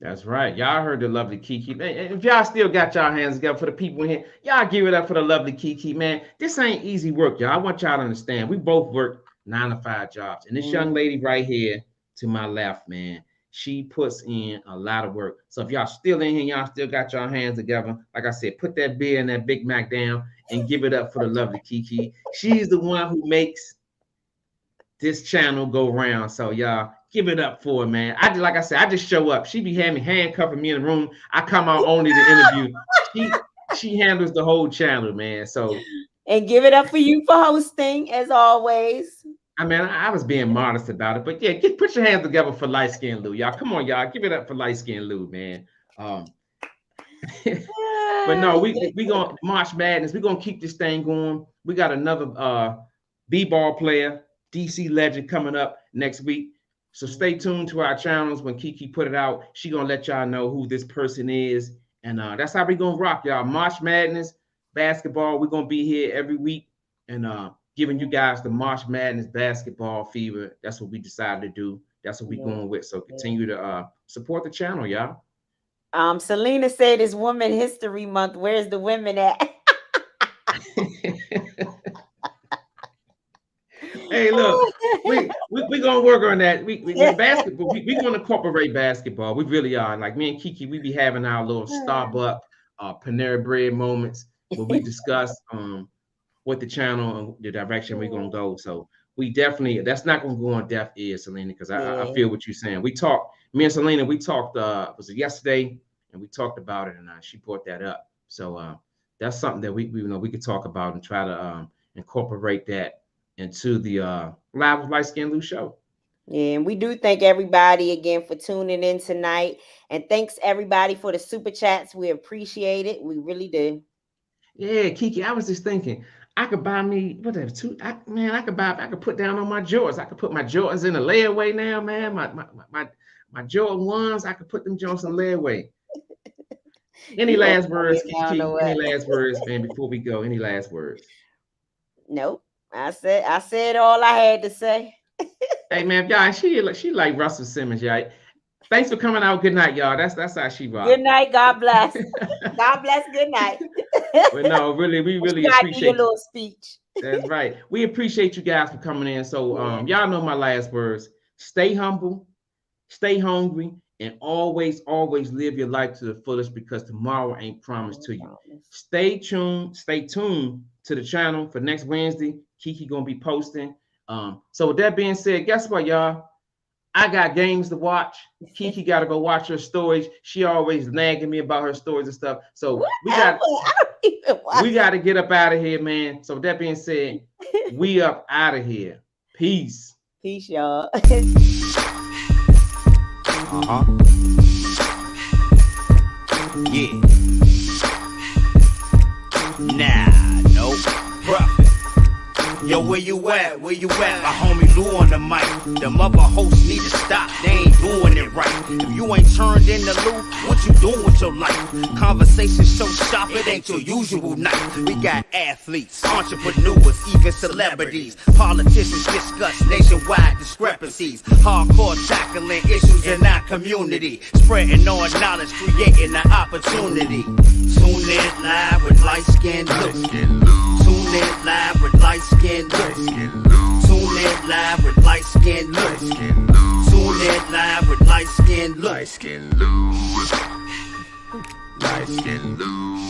That's right. Y'all heard the lovely Kiki. And if y'all still got y'all hands together for the people in here, y'all give it up for the lovely Kiki, man. This ain't easy work, y'all. I want y'all to understand. We both work 9 to 5 jobs. And this young lady right here to my left, man, she puts in a lot of work. So if y'all still in here, y'all still got y'all hands together, like I said, put that beer and that Big Mac down and give it up for the lovely Kiki. She's the one who makes this channel go round. So y'all give it up for her, man. Like I said, I just show up. She be handcuffing me in the room. I come out only to interview. She handles the whole channel, man. So, and give it up for you for hosting as always. I mean, I was being modest about it, but yeah, put your hands together for Liteskin Lou, y'all. Come on, y'all, give it up for Liteskin Lou, man. But no, we gonna March Madness. We gonna keep this thing going. We got another b-ball player, DC legend, coming up next week. So stay tuned to our channels. When Kiki put it out, she gonna let y'all know who this person is, and that's how we gonna rock, y'all. March Madness basketball. We're gonna be here every week and giving you guys the March Madness basketball fever. That's what we decided to do. That's what we're going with. So continue to support the channel, y'all. Selena said it's Women History Month. Where's the women at? Hey, look, we gonna work on that. We basketball. We gonna incorporate basketball. We really are. Like me and Kiki, we be having our little Starbucks, Panera Bread moments where we discuss what the channel and the direction we're gonna go. So we definitely, that's not gonna go on deaf ears, Selena, because I feel what you're saying. Me and Selena, we talked was it yesterday, and we talked about it, and she brought that up. So that's something that we know we could talk about and try to incorporate that into the Live with Liteskin Lou show. Yeah, and we do thank everybody again for tuning in tonight, and thanks everybody for the super chats. We appreciate it. We really do. Yeah, Kiki, I was just thinking, I could buy me whatever I could put down on my Jordans. I could put my Jordans in a layaway now, man. My Jordan 1s, I could put them Jones in layaway. Any last words, Kiki? Any last words, man, before we go? Any last words? Nope. I said all I had to say. Hey man, y'all, she like Russell Simmons, y'all. Thanks for coming out. Good night, y'all. That's how she rocks. Good night. God bless. God bless. Good night. But no, really, we really appreciate your little speech. That's right. We appreciate you guys for coming in. So y'all know my last words. Stay humble, stay hungry, and always live your life to the fullest, because tomorrow ain't promised to you. Stay tuned to the channel for next Wednesday. Kiki gonna be posting. So with that being said, guess what, y'all? I got games to watch. Kiki got to go watch her stories. She always nagging me about her stories and stuff. So we got to get up out of here, man. So with that being said, we up out of here. Peace. Peace, y'all. Yeah. Nah, no profit. Yo, where you at? Where you at? My homie Lou on the mic. Them other hosts need to stop. They ain't doing it right. If you ain't turned in the Lou, what you doing with your life? Conversation so sharp, it ain't your usual night. We got athletes, entrepreneurs, even celebrities. Politicians discuss nationwide discrepancies. Hardcore tackling issues in our community. Spreading on knowledge, creating an opportunity. Tune in live with Liteskin Lou. Tune in live with Liteskin Lou. Tune in live with Liteskin Lou. Tune in live with Liteskin Lou. Liteskin Lou.